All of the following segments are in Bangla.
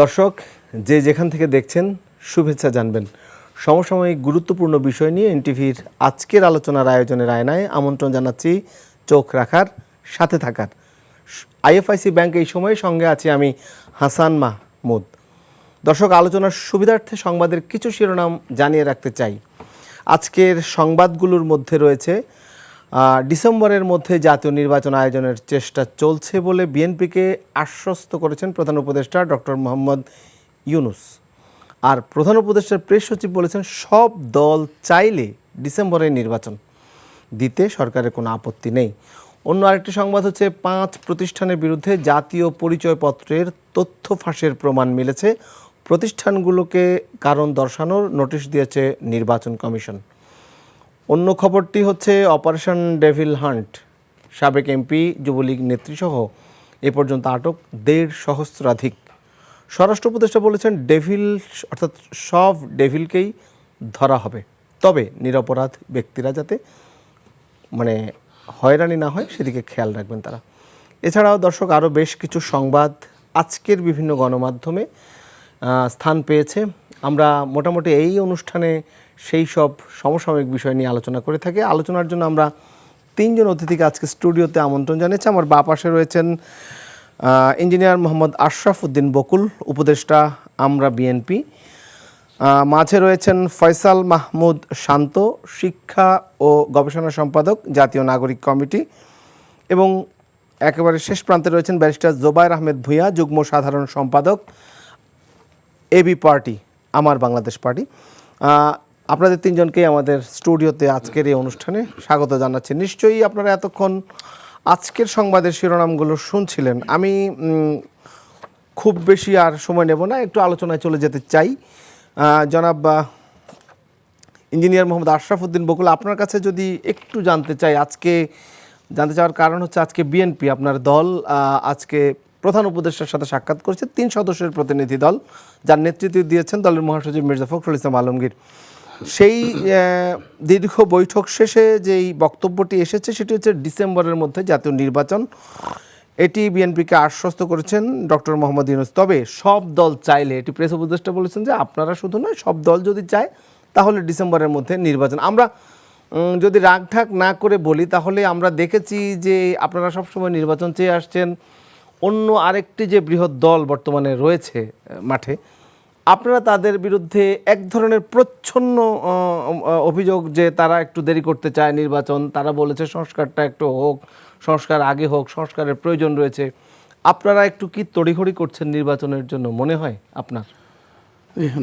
দর্শক যে যেখান থেকে দেখছেন শুভেচ্ছা জানবেন। সমসাময়িক গুরুত্বপূর্ণ বিষয় নিয়ে এনটিভির আজকের আলোচনার আয়োজনের আয়নায় আমন্ত্রণ জানাচ্ছি চোখ রাখার, সাথে থাকার। আইএফআইসি ব্যাংক এই সময়ে সঙ্গে আছি আমি হাসান মাহমুদ। দর্শক, আলোচনার সুবিধার্থে সংবাদের কিছু শিরোনাম জানিয়ে রাখতে চাই। আজকের সংবাদগুলোর মধ্যে রয়েছে ডিসেম্বরের মধ্যে জাতীয় নির্বাচন আয়োজনের চেষ্টা চলছে বলে বিএনপিকে আশ্বস্ত করেছেন প্রধান উপদেষ্টা ডক্টর মোহাম্মদ ইউনূস। আর প্রধান উপদেষ্টার প্রেস সচিব বলেছেন সব দল চাইলে ডিসেম্বরে নির্বাচন দিতে সরকারের কোনো আপত্তি নেই। অন্য আরেকটি সংবাদ হচ্ছে 5 প্রতিষ্ঠানের বিরুদ্ধে জাতীয় পরিচয়পত্রের তথ্য ফাঁসের প্রমাণ মিলেছে। প্রতিষ্ঠানগুলোকে কারণ দর্শানোর নোটিশ দিয়েছে নির্বাচন কমিশন। অন্য খবরটি হচ্ছে অপারেশন ডেভিল হান্ট, সাবেক এমপি, যুবলীগ নেত্রীসহ এ পর্যন্ত আটক 1.5 সহস্রাধিক। স্বরাষ্ট্র উপদেষ্টা বলেছেন ডেভিল অর্থাৎ সব ডেভিলকেই ধরা হবে, তবে নিরপরাধ ব্যক্তিরা যাতে হয়রানি না হয় সেদিকে খেয়াল রাখবেন তারা। এছাড়াও দর্শক আরও বেশ কিছু সংবাদ আজকের বিভিন্ন গণমাধ্যমে স্থান পেয়েছে। আমরা মোটামুটি এই অনুষ্ঠানে সেই সব সমসাময়িক বিষয় নিয়ে আলোচনা করে থাকি। আলোচনার জন্য আমরা 3 জন অতিথিকে আজকে স্টুডিওতে আমন্ত্রণ জানিয়েছি। আমার বাঁ পাশে রয়েছেন ইঞ্জিনিয়ার মোহাম্মদ আশরাফ উদ্দিন বকুল, উপদেষ্টা আমরা বিএনপি। মাঝে রয়েছেন ফয়সাল মাহমুদ শান্ত, শিক্ষা ও গবেষণা সম্পাদক, জাতীয় নাগরিক কমিটি। এবং একেবারে শেষ প্রান্তে রয়েছেন ব্যারিস্টার জোবায়ের আহমেদ ভূঁইয়া, যুগ্ম সাধারণ সম্পাদক, এবি পার্টি, আমার বাংলাদেশ পার্টি। আপনাদের 3 জনকেই আমাদের স্টুডিওতে আজকের এই অনুষ্ঠানে স্বাগত জানাচ্ছি। নিশ্চয়ই আপনারা এতক্ষণ আজকের সংবাদের শিরোনামগুলো শুনছিলেন। আমি খুব বেশি আর সময় নেব না, একটু আলোচনায় চলে যেতে চাই। জনাব ইঞ্জিনিয়ার মোহাম্মদ আশরাফ উদ্দিন বকুল, আপনার কাছে যদি একটু জানতে চাওয়ার কারণ হচ্ছে আজকে বিএনপি, আপনার দল, আজকে প্রধান উপদেষ্টার সাথে সাক্ষাৎ করেছে। 3 সদস্যের প্রতিনিধি দল, যার নেতৃত্ব দিয়েছেন দলের মহাসচিব মির্জা ফখরুল ইসলাম আলমগীর। সেই দীর্ঘ বৈঠক শেষে যেই বক্তব্যটি এসেছে সেটি হচ্ছে ডিসেম্বরের মধ্যে জাতীয় নির্বাচন। এটি বিএনপিকে আশ্বস্ত করেছেন ডক্টর মোহাম্মদ ইউনূস। তবে সব দল চাইলে, এটি প্রেস উপদেষ্টা বলেছেন যে আপনারা শুধু নয়, সব দল যদি চায় তাহলে ডিসেম্বরের মধ্যে নির্বাচন। আমরা যদি রাগঢাক না করে বলি, তাহলে আমরা দেখেছি যে আপনারা সবসময় নির্বাচন চেয়ে আসছেন। অন্য আরেকটি যে বৃহৎ দল বর্তমানে রয়েছে মাঠে, আপনারা তাদের বিরুদ্ধে এক ধরনের প্রচ্ছন্ন অভিযোগ যে তারা একটু দেরি করতে চায় নির্বাচন। তারা বলেছে সংস্কারটা একটু হোক, সংস্কার আগে হোক, সংস্কারের প্রয়োজন রয়েছে। আপনারা একটু কি তড়িঘড়ি করছেন নির্বাচনের জন্য মনে হয় আপনার?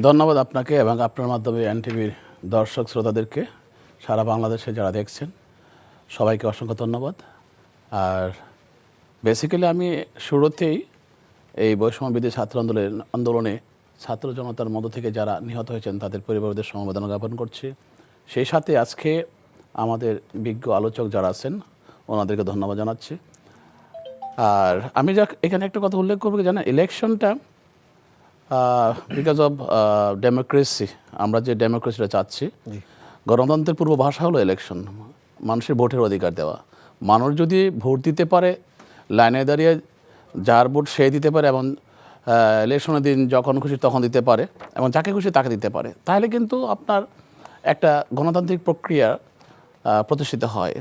ধন্যবাদ আপনাকে এবং আপনার মাধ্যমে এনটিভির দর্শক শ্রোতাদেরকে, সারা বাংলাদেশে যারা দেখছেন সবাইকে অসংখ্য ধন্যবাদ। আর বেসিক্যালি আমি শুরুতেই এই বৈষম্যবিরোধী ছাত্র আন্দোলনে ছাত্র জনতার মধ্য থেকে যারা নিহত হয়েছেন তাদের পরিবারদের সমবেদনা জ্ঞাপন করছি। সেই সাথে আজকে আমাদের বিজ্ঞ আলোচক যারা আছেন ওনাদেরকে ধন্যবাদ জানাচ্ছি। আর আমি এখানে একটা কথা উল্লেখ করবো, জানেন ইলেকশনটা বিকজ অফ ডেমোক্রেসি, আমরা যে ডেমোক্রেসিটা চাচ্ছি, গণতন্ত্রের পূর্ব ভাষা হলো ইলেকশন, মানুষের ভোটের অধিকার দেওয়া। মানুষ যদি ভোট দিতে পারে, লাইনে দাঁড়িয়ে যার ভোট সে দিতে পারে এবং ইলেকশনের দিন যখন খুশি তখন দিতে পারে এবং যাকে খুশি তাকে দিতে পারে, তাহলে কিন্তু আপনার একটা গণতান্ত্রিক প্রক্রিয়া প্রতিষ্ঠিত হয়।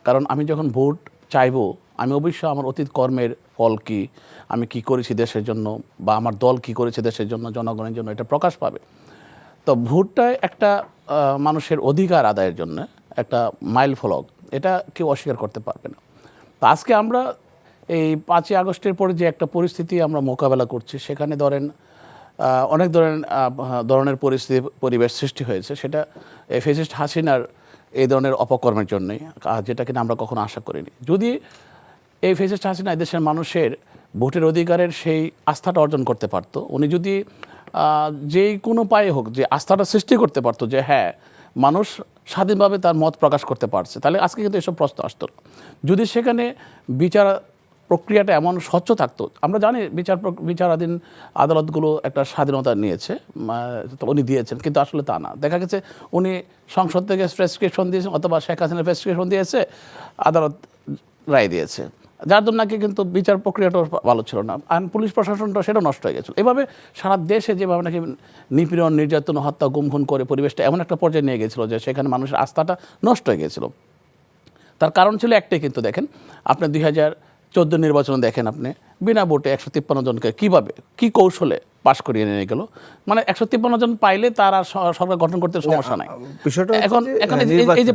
কারণ আমি যখন ভোট চাইবো, আমি অবশ্যই আমার অতীত কর্মের ফল কী, আমি কি করেছি দেশের জন্য, বা আমার দল কি করেছে দেশের জন্য, জনগণের জন্য, এটা প্রকাশ পাবে। তো ভোটটা একটা মানুষের অধিকার আদায়ের জন্য একটা মাইল ফলক, এটা কেউ অস্বীকার করতে পারবে না। তো আজকে আমরা এই 5ই আগস্টের পরে যে একটা পরিস্থিতি আমরা মোকাবেলা করছি, সেখানে অনেক ধরনের পরিবেশ সৃষ্টি হয়েছে। সেটা ফ্যাসিস্ট হাসিনার এই ধরনের অপকর্মের জন্যই, যেটা কিনা আমরা কখনো আশা করিনি। যদি এই ফ্যাসিস্ট হাসিনা দেশের মানুষের ভোটের অধিকারের সেই আস্থাটা অর্জন করতে পারতো, উনি যদি যেই কোনো পায়ে হোক যে আস্থাটা সৃষ্টি করতে পারতো যে হ্যাঁ মানুষ স্বাধীনভাবে তার মত প্রকাশ করতে পারছে, তাহলে আজকে কিন্তু এসব প্রশ্ন আসতো। যদি সেখানে বিচার প্রক্রিয়াটা এমন স্বচ্ছ থাকতো, আমরা জানি বিচারাধীন আদালতগুলো একটা স্বাধীনতা নিয়েছে, উনি দিয়েছেন, কিন্তু আসলে তা না। দেখা গেছে উনি সংসদ থেকে প্রেসক্রিপশন দিয়েছেন অথবা শেখ হাসিনা প্রেসক্রিপশন দিয়েছে, আদালত রায় দিয়েছে। যার জন্য নাকি কিন্তু বিচার প্রক্রিয়াটাও ভালো ছিল না, আইন পুলিশ প্রশাসনটা সেটা নষ্ট হয়ে গেছিলো। এভাবে সারা দেশে যেভাবে নাকি নিপীড়ন, নির্যাতন, হত্যা, গুম খুন করে পরিবেশটা এমন একটা পর্যায়ে নিয়ে গেছিলো যে সেখানে মানুষের আস্থাটা নষ্ট হয়ে গেছিলো। তার কারণ ছিল একটাই, কিন্তু দেখেন আপনি 2014 নির্বাচনে দেখেন আপনি বিনা ভোটে 153 জনকে কীভাবে কী কৌশলে পাশ করিয়ে নিয়ে গেল। মানে 153 জন পাইলে তার আর সরকার গঠন করতে সমস্যা নাই। বিষয়টা এখন এখন এই যে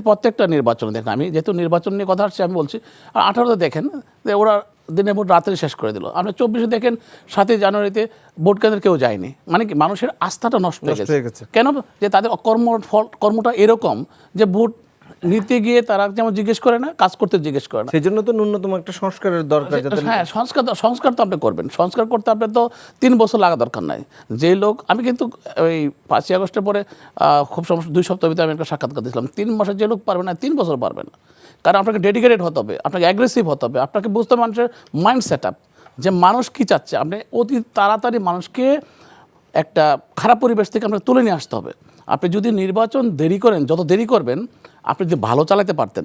প্রত্যেকটা নির্বাচনে দেখেন, আমি যেহেতু নির্বাচন নিয়ে কথা আসছে আমি বলছি, আর 18তে দেখেন যে ওরা দিনের ভোট রাত্রে শেষ করে দিল। আপনি 24-এ দেখেন 7ই জানুয়ারিতে ভোট কেন্দ্রে কেউ যায়নি। মানে কি মানুষের আস্থাটা নষ্ট হয়ে গেছে। কেন? যে তাদের কর্মটা এরকম যে ভোট নিতে গিয়ে তারা যেমন জিজ্ঞেস করে না, কাজ করতে জিজ্ঞেস করে না। সেই জন্য তো ন্যূনতম একটা সংস্কারের দরকার। হ্যাঁ, সংস্কার তো আপনি করবেন। সংস্কার করতে আপনার তো 3 বছর লাগা দরকার নাই। যে লোক, আমি কিন্তু ওই 5ই আগস্টের পরে খুব সমস্যা 2 সপ্তাহ ভিতরে আমি একটা সাক্ষাৎকার দিয়েছিলাম, 3 মাসে যে লোক পারবে না 3 বছর পারবে না। কারণ আপনাকে ডেডিকেটেড হতে হবে, আপনাকে অ্যাগ্রেসিভ হতে হবে, আপনাকে বুঝতে হবে মানুষের মাইন্ড সেট আপ, যে মানুষ কী চাচ্ছে। আপনি অতি তাড়াতাড়ি মানুষকে একটা খারাপ পরিবেশ থেকে আপনাকে তুলে নিয়ে আসতে হবে। আপনি যদি নির্বাচন দেরি করেন, যত দেরি করবেন আপনি যদি ভালো চালাতে পারতেন,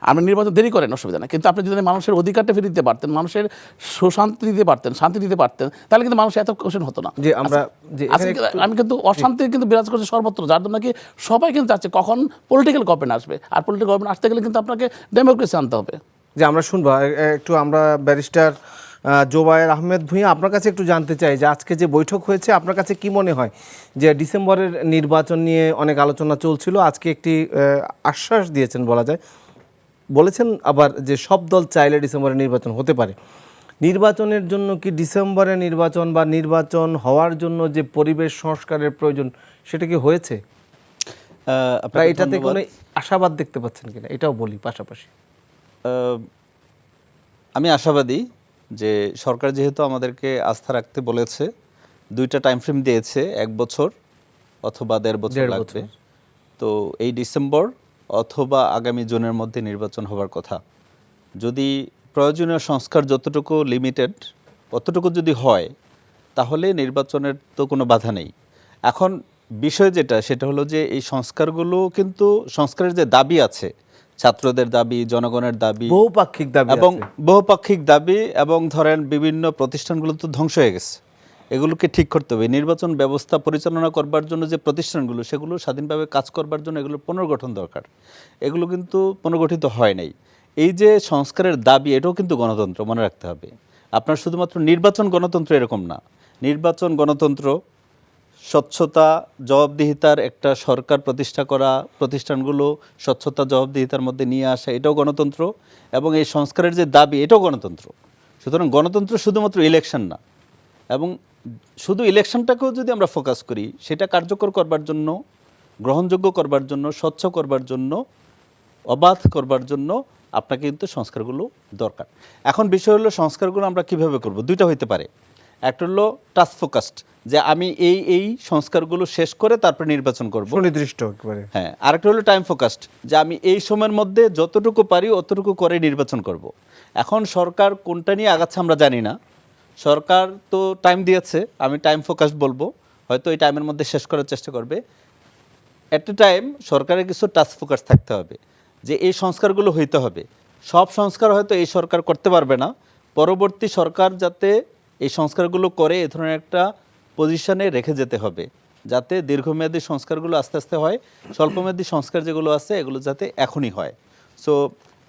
আপনি নির্বাচন দেরি করেন অসুবিধা না, কিন্তু আপনি যদি মানুষের অধিকারটা ফিরে দিতে পারতেন, মানুষের সুশান্তি দিতে পারতেন, শান্তি দিতে পারতেন, তাহলে কিন্তু মানুষ এত কোশ্চেন হতো না। আমি কিন্তু অশান্তি কিন্তু বিরাজ করছে সর্বত্র, যার জন্য কি সবাই কিন্তু চাচ্ছে কখন পলিটিক্যাল গভর্নমেন্ট আসবে। আর পলিটিক্যাল গভর্নমেন্ট আসতে গেলে কিন্তু আপনাকে ডেমোক্রেসি আনতে হবে। যে আমরা শুনবো একটু, আমরা ব্যারিস্টার জোবায়ের আহমেদ ভূঁইয়া আপনার কাছে একটু জানতে চাই যে আজকে যে বৈঠক হয়েছে আপনার কাছে কি মনে হয় যে ডিসেম্বরের নির্বাচন নিয়ে অনেক আলোচনা চলছিল, আজকে একটি আশ্বাস দিয়েছেন বলা যায়, বলেছেন আবার যে সব দল চাইলে ডিসেম্বরে নির্বাচন হতে পারে। নির্বাচনের জন্য কি ডিসেম্বরে নির্বাচন বা নির্বাচন হওয়ার জন্য যে পরিবেশ সংস্কারের প্রয়োজন সেটা কি হয়েছে? আপনারা এটাতে কোনো আশাবাদ দেখতে পাচ্ছেন কিনা এটাও বলি পাশাপাশি। আমি আশাবাদী যে সরকার যেহেতু আমাদেরকে আস্থা রাখতে বলেছে, 2টা টাইম ফ্রেম দিয়েছে, 1 বছর অথবা 1.5 বছর লাগবে। তো এই ডিসেম্বর অথবা আগামী জুনের মধ্যে নির্বাচন হওয়ার কথা। যদি প্রয়োজনীয় সংস্কার যতটুকু লিমিটেড অতটুকু যদি হয় তাহলে নির্বাচনের তো কোনো বাধা নেই। এখন বিষয় যেটা সেটা হলো যে এই সংস্কারগুলো কিন্তু সংস্কারের যে দাবি আছে, ছাত্রদের দাবি, জনগণের দাবি, বহুপাক্ষিক দাবি এবং বহুপাক্ষিক দাবি, এবং ধরেন বিভিন্ন প্রতিষ্ঠানগুলো তো ধ্বংস হয়ে গেছে, এগুলোকে ঠিক করতে হবে। নির্বাচন ব্যবস্থা পরিচালনা করবার জন্য যে প্রতিষ্ঠানগুলো সেগুলো স্বাধীনভাবে কাজ করবার জন্য এগুলো পুনর্গঠন দরকার। এগুলো কিন্তু পুনর্গঠিত হয় নাই। এই যে সংস্কারের দাবি, এটাও কিন্তু গণতন্ত্র, মনে রাখতে হবে। আপনার শুধুমাত্র নির্বাচন গণতন্ত্র এরকম না, নির্বাচন গণতন্ত্র, স্বচ্ছতা জবাবদিহিতার একটা সরকার প্রতিষ্ঠা করা, প্রতিষ্ঠানগুলো স্বচ্ছতা জবাবদিহিতার মধ্যে নিয়ে আসা, এটাও গণতন্ত্র। এবং এই সংস্কারের যে দাবি, এটাও গণতন্ত্র। সুতরাং গণতন্ত্র শুধুমাত্র ইলেকশন না, এবং শুধু ইলেকশনটাকেও যদি আমরা ফোকাস করি, সেটা কার্যকর করবার জন্য, গ্রহণযোগ্য করবার জন্য, স্বচ্ছ করবার জন্য, অবাধ করবার জন্য আপনাকে কিন্তু সংস্কারগুলো দরকার। এখন বিষয় হলো সংস্কারগুলো আমরা কিভাবে করব। 2টা হইতে পারে। একটা হলো টাস্ক ফোকাসড, যে আমি এই সংস্কারগুলো শেষ করে তারপরে নির্বাচন করব, সুনির্দিষ্ট একবারে। হ্যাঁ। আরেকটা হলো টাইম ফোকাসড, যে আমি এই সময়ের মধ্যে যতটুকু পারি অতটুকু করে নির্বাচন করব। এখন সরকার কোনটা নিয়ে আগাচ্ছে আমরা জানি না। সরকার তো টাইম দিয়েছে, আমি টাইম ফোকাসড বলবো, হয়তো এই টাইমের মধ্যে শেষ করার চেষ্টা করবে। এট এ টাইম সরকারের কিছু টাস্ক ফোকাস থাকতে হবে, যে এই সংস্কারগুলো হইতে হবে। সব সংস্কার হয়তো এই সরকার করতে পারবে না, পরবর্তী সরকার যাতে এই সংস্কারগুলো করে এ ধরনের একটা পজিশনে রেখে যেতে হবে, যাতে দীর্ঘমেয়াদী সংস্কারগুলো আস্তে আস্তে হয়, স্বল্পমেয়াদী সংস্কার যেগুলো আছে এগুলো যাতে এখনই হয়। সো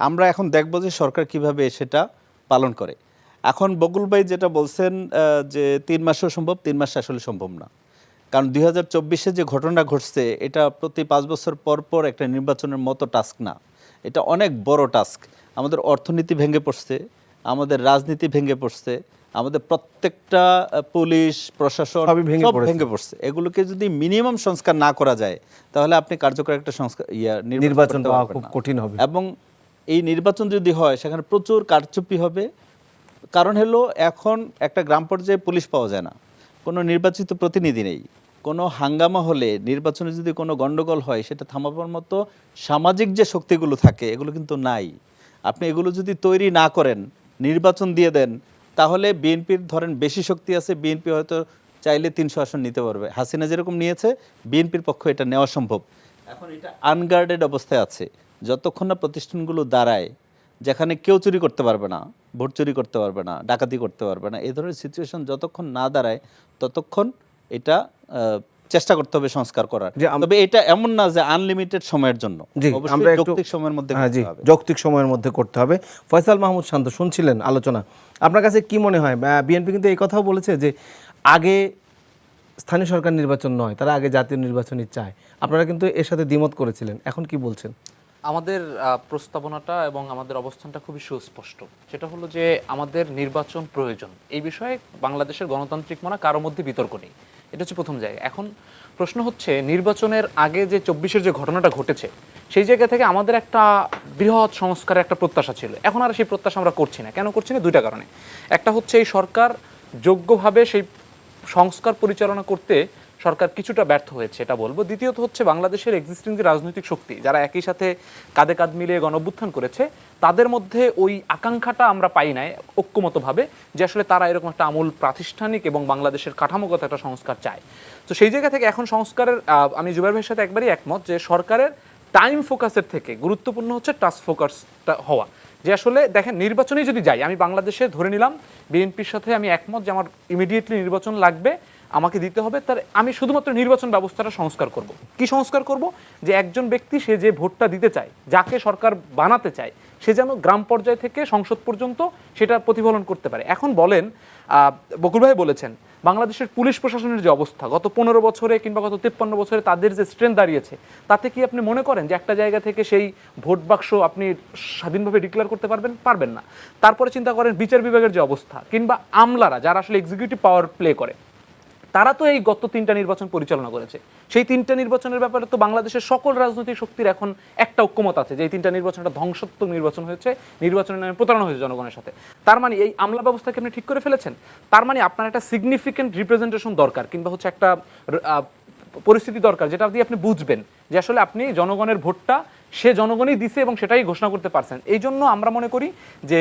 আমরা এখন দেখব যে সরকার কিভাবে সেটা পালন করে। এখন বকুল ভাই যেটা বলছেন যে 3 মাসেও সম্ভব, 3 মাস আসলে সম্ভব না। কারণ 2024-এ যে ঘটনা ঘটছে এটা প্রতি 5 বছর পর পর একটা নির্বাচনের মতো টাস্ক না, এটা অনেক বড় টাস্ক। আমাদের অর্থনীতি ভেঙে পড়ছে, আমাদের রাজনীতি ভেঙে পড়ছে, আমাদের প্রত্যেকটা পুলিশ প্রশাসন সব ভেঙে পড়ছে। এগুলোকে যদি মিনিমাম সংস্কার না করা যায় তাহলে আপনি কার্যকর একটা সংস্কার নির্বাচন পাওয়া খুব কঠিন হবে। এবং এই নির্বাচন যদি হয় সেখানে প্রচুর কারচুপি হবে। কারণ হলো এখন একটা গ্রাম পর্যায়ে পুলিশ পাওয়া যায় না, কোনো নির্বাচিত প্রতিনিধি নেই, কোনো হাঙ্গামা হলে নির্বাচনে যদি কোনো গন্ডগোল হয় সেটা থামাবার মতো সামাজিক যে শক্তিগুলো থাকে এগুলো কিন্তু নাই। আপনি এগুলো যদি তৈরি না করেন, নির্বাচন দিয়ে দেন, তাহলে বিএনপির ধরেন বেশি শক্তি আছে, বিএনপি হয়তো চাইলে 300 আসন নিতে পারবে। হাসিনা যেরকম নিয়েছে বিএনপির পক্ষে এটা নেওয়া সম্ভব। এখন এটা আনগার্ডেড অবস্থায় আছে, যতক্ষণ না প্রতিষ্ঠানগুলো দাঁড়ায়, যেখানে কেউ চুরি করতে পারবে না, ভোট চুরি করতে পারবে না, ডাকাতি করতে পারবে না, এই ধরনের সিচুয়েশন যতক্ষণ না দাঁড়ায় ততক্ষণ এটা চেষ্টা করতে হবে সংস্কার করার। তবে এটা এমন না যে আনলিমিটেড সময়ের জন্য, জি, আমরা অবশ্যই একটু যৌক্তিক সময়ের মধ্যে হ্যাঁ, করতে জি, হবে। যৌক্তিক সময়ের মধ্যে করতে হবে। ফয়সাল মাহমুদ শান্ত শুনছিলেন আলোচনা, আপনার কাছে কি মনে হয়? বিএনপি কিন্তু এই কথাও বলেছে যে আগে স্থানীয় সরকার নির্বাচন নয়, তারা আগে জাতীয় নির্বাচনই চায়। আপনারা কিন্তু এর সাথে দ্বিমত করেছিলেন, এখন কি বলছেন? আমাদের প্রস্তাবনাটা এবং আমাদের অবস্থানটা খুবই সুস্পষ্ট। সেটা হলো যে আমাদের নির্বাচন প্রয়োজন, এই বিষয়ে বাংলাদেশের গণতান্ত্রিক মনা কারোর মধ্যে বিতর্ক নেই। এটা হচ্ছে প্রথম জায়গা। এখন প্রশ্ন হচ্ছে নির্বাচনের আগে যে 24-এর যে ঘটনাটা ঘটেছে, সেই জায়গা থেকে আমাদের একটা বৃহৎ সংস্কারের একটা প্রত্যাশা ছিল। এখন আর সেই প্রত্যাশা আমরা করছি না। কেন করছি না? দুইটা কারণে। একটা হচ্ছে এই সরকার যোগ্যভাবে সেই সংস্কার পরিচালনা করতে সরকার কিছুটা ব্যর্থ হয়েছে, এটা বলবো। দ্বিতীয়ত হচ্ছে বাংলাদেশের এক্সিস্টিং যে রাজনৈতিক শক্তি, যারা একই সাথে কাঁধে কাঁধ মিলিয়ে গণঅভ্যুত্থান করেছে, তাদের মধ্যে ওই আকাঙ্ক্ষাটা আমরা পাই নাই ঐক্যমতভাবে যে আসলে তারা এরকম একটা আমূল প্রাতিষ্ঠানিক এবং বাংলাদেশের কাঠামোগত একটা সংস্কার চায়। তো সেই জায়গা থেকে এখন সংস্কারের আমি জুবাইর ভাইয়ের সাথে একবারই একমত যে সরকারের টাইম ফোকাসের থেকে গুরুত্বপূর্ণ হচ্ছে টাস্ক ফোকাসটা হওয়া। যে আসলে দেখেন, নির্বাচনে যদি যাই, আমি বাংলাদেশে ধরে নিলাম বিএনপির সাথে আমি একমত যে আমার ইমিডিয়েটলি নির্বাচন লাগবে, আমাকে দিতে হবে, তার আমি শুধুমাত্র নির্বাচন ব্যবস্থাটা সংস্কার করব। কি সংস্কার করব? যে একজন ব্যক্তি সে যে ভোটটা দিতে চায়, যাকে সরকার বানাতে চায়, সে যেন গ্রাম পর্যায় থেকে সংসদ পর্যন্ত সেটা প্রতিফলন করতে পারে। এখন বলেন, বকুল ভাই বলেছেন বাংলাদেশের পুলিশ প্রশাসনের যে অবস্থা গত 15 বছরে কিংবা গত 53 বছরে তাদের যে স্ট্রেংথ দাঁড়িয়েছে, তাতে কি আপনি মনে করেন যে একটা জায়গা থেকে সেই ভোট বাক্স আপনি স্বাধীনভাবে ডিক্লেয়ার করতে পারবেন না? তারপরে চিন্তা করেন বিচার বিভাগের যে অবস্থা, কিংবা আমলারা যারা আসলে এক্সিকিউটিভ পাওয়ার প্লে করে, তারা তো এই গত 3টা নির্বাচন পরিচালনা করেছে। সেই 3টা নির্বাচনের ব্যাপারে তো বাংলাদেশের সকল রাজনৈতিক শক্তির এখন একটা ঐক্যমত আছে যে এই 3টা নির্বাচন একটা ধ্বংসাত্মক নির্বাচন হয়েছে, নির্বাচনের নামে প্রতারণা হয়েছে জনগণের সাথে। তার মানে এই আমলা ব্যবস্থাকে আপনি ঠিক করে ফেলেছেন। তার মানে আপনার একটা সিগনিফিকেন্ট রিপ্রেজেন্টেশন দরকার, কিংবা হচ্ছে একটা পরিস্থিতি দরকার যেটা দিয়ে আপনি বুঝবেন যে আসলে আপনি জনগণের ভোটটা সে জনগণই দিছে এবং সেটাই ঘোষণা করতে পারছেন। এই জন্য আমরা মনে করি যে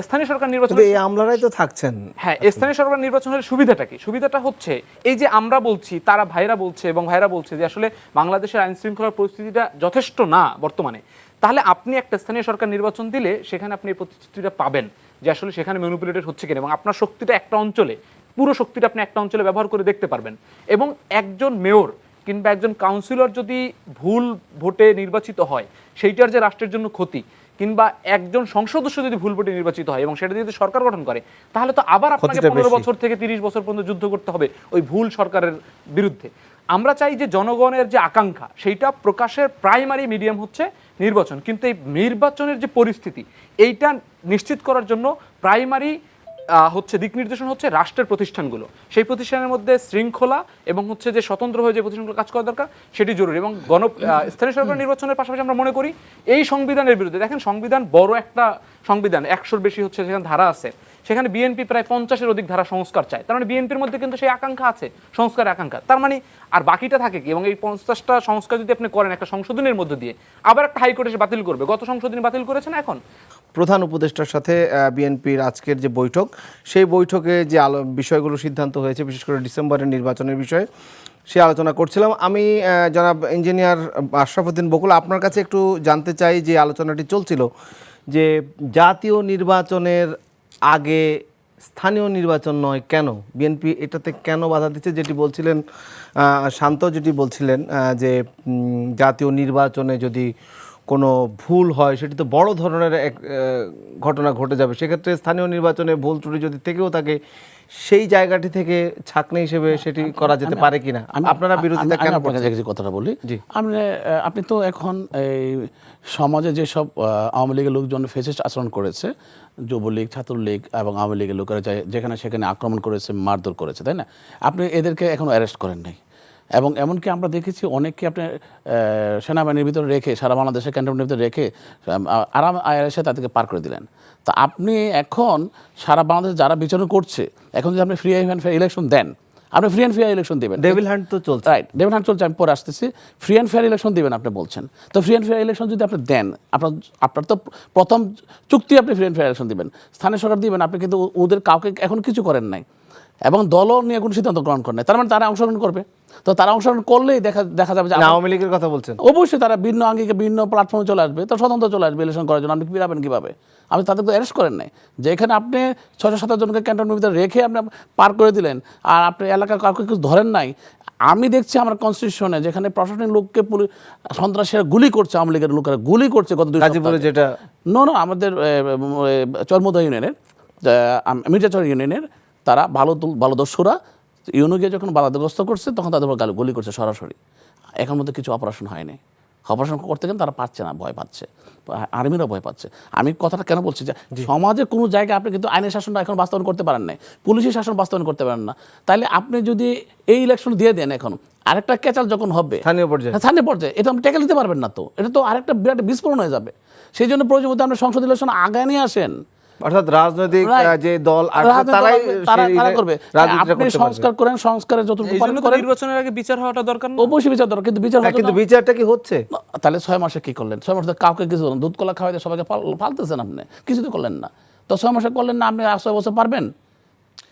স্থানীয় সরকার নির্বাচন, এই আমলারাই তো থাকছেন। হ্যাঁ, স্থানীয় সরকার নির্বাচনের সুবিধাটা কি? সুবিধাটা হচ্ছে এই যে আমরা বলছি, তারা ভাইরা বলছে এবং ভাইরা বলছে যে আসলে বাংলাদেশের আইন শৃঙ্খলার পরিস্থিতিটা যথেষ্ট না বর্তমানে। তাহলে আপনি একটা স্থানীয় সরকার নির্বাচন দিলে সেখানে আপনি এই প্রতিশ্রুতিটা পাবেন যে আসলে সেখানে ম্যানিপুলেটেড হচ্ছে কিনা, এবং আপনার শক্তিটা একটা অঞ্চলে, পুরো শক্তিটা আপনি একটা অঞ্চলে ব্যবহার করে দেখতে পারবেন। এবং একজন মেয়র কিংবা একজন কাউন্সিলর যদি ভুল ভোটে নির্বাচিত হয়, সেইটার যে রাষ্ট্রের জন্য ক্ষতি, কিংবা একজন সংসদ সদস্য যদি ভুল ভোটে নির্বাচিত হয় এবং সেটা যদি সরকার গঠন করে, তাহলে তো আবার আপনাকে 15 বছর থেকে 30 বছর পর্যন্ত যুদ্ধ করতে হবে ওই ভুল সরকারের বিরুদ্ধে। আমরা চাই যে জনগণের যে আকাঙ্ক্ষা, সেইটা প্রকাশের প্রাইমারি মিডিয়াম হচ্ছে নির্বাচন। কিন্তু এই নির্বাচনের যে পরিস্থিতি, এইটা নিশ্চিত করার জন্য প্রাইমারি হচ্ছে দিক নির্দেশন হচ্ছে রাষ্ট্রের প্রতিষ্ঠানগুলো। সেই প্রতিষ্ঠানের মধ্যে শৃঙ্খলা এবং হচ্ছে যে স্বতন্ত্রভাবে যে প্রতিষ্ঠানগুলো কাজ করা দরকার সেটি জরুরি। এবং স্থানীয় সরকার নির্বাচনের পাশাপাশি আমরা মনে করি এই সংবিধানের বিরুদ্ধে, দেখেন সংবিধান বড় একটা সংবিধান, 100-র বেশি হচ্ছে সেখানে ধারা আছে, সেখানে বিএনপি প্রায় 50-এর অধিক ধারা সংস্কার চায়। তার মানে বিএনপির মধ্যে কিন্তু সেই আকাঙ্ক্ষা আছে, সংস্কারের আকাঙ্ক্ষা। তার মানে আর বাকিটা থাকে কি? এবং এই 50টা সংস্কার যদি আপনি করেন একটা সংশোধনের মধ্যে দিয়ে, আবার একটা হাইকোর্ট এসে বাতিল করবে। গত সংশোধনী বাতিল করেছে না এখন। প্রধান উপদেষ্টার সাথে বিএনপির আজকের যে বৈঠক, সেই বৈঠকে যে বিষয়গুলো সিদ্ধান্ত হয়েছে, বিশেষ করে ডিসেম্বরের নির্বাচনের বিষয়ে সে আলোচনা করছিলাম। আমি জনাব ইঞ্জিনিয়ার আশরাফুদ্দিন বকুল, আপনার কাছে একটু জানতে চাই যে আলোচনাটি চলছিল যে জাতীয় নির্বাচনের আগে স্থানীয় নির্বাচন নয়, কেন বিএনপি এটাতে কেন বাধা দিচ্ছে? যেটি বলছিলেন শান্ত, যেটি বলছিলেন যে জাতীয় নির্বাচনে যদি কোনো ভুল হয় সেটি তো বড় ধরনের এক ঘটনা ঘটে যাবে, সেক্ষেত্রে স্থানীয় নির্বাচনে ভুল ত্রুটি যদি থেকেও থাকে সেই জায়গাটি থেকে ছাঁকনি হিসেবে সেটি করা যেতে পারে কিনা? আপনারা বিরোধিতা কেন করছেন? যে কথাটা বলি, আপনি তো এখন এই সমাজে যেসব আওয়ামী লীগের লোকজন ফেসিস্ট আচরণ করেছে, যুবলীগ, ছাত্রলীগ এবং আওয়ামী লীগের লোকেরা যেখানে সেখানে আক্রমণ করেছে, মারধর করেছে, তাই না? আপনি এদেরকে এখনো অ্যারেস্ট করেন নাই। এবং এমনকি আমরা দেখেছি অনেককে আপনি সেনাবাহিনীর ভিতরে রেখে, সারা বাংলাদেশের ক্যান্টনমেন্টের ভিতরে রেখে আরাম আয়াসে তাদেরকে পার করে দিলেন। তা আপনি এখন সারা বাংলাদেশ যারা বিচারণ করছে, এখন যদি আপনি ফ্রি অ্যান্ড ফেয়ার ইলেকশন দেন, আপনি ফ্রি অ্যান্ড ফেয়ার ইলেকশন দেবেন। ডেভিল হ্যান্ড তো চলছে, রাইট, ডেভিল হ্যান্ড চলছে, আমি পরে আসতেছি। ফ্রি অ্যান্ড ফেয়ার ইলেকশন দেবেন আপনি বলছেন, তো ফ্রি অ্যান্ড ফেয়ার ইলেকশন যদি আপনি দেন, আপনার তো প্রথম চুক্তি আপনি ফ্রি অ্যান্ড ফেয়ার ইলেকশন দিবেন, স্থানীয় সরকার দিবেন, আপনি কিন্তু ওদের কাউকে এখন কিছু করেন নাই। এবং দলও নিয়ে কোনো সিদ্ধান্ত গ্রহণ করে না, তার মানে তারা অংশগ্রহণ করবে। তো তারা অংশগ্রহণ করলেই দেখা যাবে যে আওয়ামী লীগের কথা বলছেন, অবশ্যই তারা ভিন্ন আঙ্গিকে ভিন্ন প্ল্যাটফর্মে চলে আসবে, তো স্বতন্ত্র চলে আসবে ইলেকশন করার জন্য। আপনি ফিরাবেন কীভাবে? আপনি তাদের তো অ্যারেস্ট করেন নাই, যে এখানে আপনি 600-700 জনকে ক্যান্টনমেন্টের ভিতরে রেখে আপনি পার করে দিলেন, আর আপনি এলাকার কাউকে কিছু ধরেন নাই। আমি দেখছি আমার কনস্টিটিউশনে যেখানে প্রশাসনিক লোককে সন্ত্রাসীরা গুলি করছে, আওয়ামী লীগের লোকেরা গুলি করছে গত 2 সপ্তাহে। গাজীপুরে যেটা না আমাদের চরমোদা ইউনিয়নের, মির্জাচর ইউনিয়নের তারা ভালো দস্যুরা ইউনো গিয়ে যখন বাধাগ্রস্ত করছে তখন তাদের উপর গুলি করছে সরাসরি। এখন মধ্যে কিছু অপারেশন হয়নি, অপারেশন করতে গেলে তারা পারছে না, ভয় পাচ্ছে, আর্মিরা ভয় পাচ্ছে। আমি কথাটা কেন বলছি যে সমাজে কোনো জায়গায় আপনি কিন্তু আইনের শাসনটা এখন বাস্তবায়ন করতে পারেন না, পুলিশি শাসন বাস্তবায়ন করতে পারেন না। তাহলে আপনি যদি এই ইলেকশন দিয়ে দেন, এখন আরেকটা ক্যাচাল যখন হবে স্থানীয় পর্যায়ে, এটা আপনি ট্যাকেল দিতে পারবেন না, তো এটা তো আরেকটা বিরাট বিস্ফোরণ হয়ে যাবে। সেই জন্য প্রয়োজন মতো আপনি সংসদ ইলেকশন আগায় নিয়ে আসেন, অর্থাৎ রাজনৈতিক যে দল তারা করবে। আপনি সংস্কার করেন, সংস্কারের যতটুকু নির্বাচনের আগে বিচার হওয়াটা দরকার না? অবশ্যই বিচার দরকার, কিন্তু বিচারটা কি হচ্ছে? তাহলে 6 মাসে কি করলেন? 6 মাসে কাউকে কিছু দুধ কলা খাওয়াইতে সবাইকে ফালতেছেন, আপনি কিছু তো করলেন না। তো 6 মাসে করলেন না, আপনি 6 বছর পারবেন?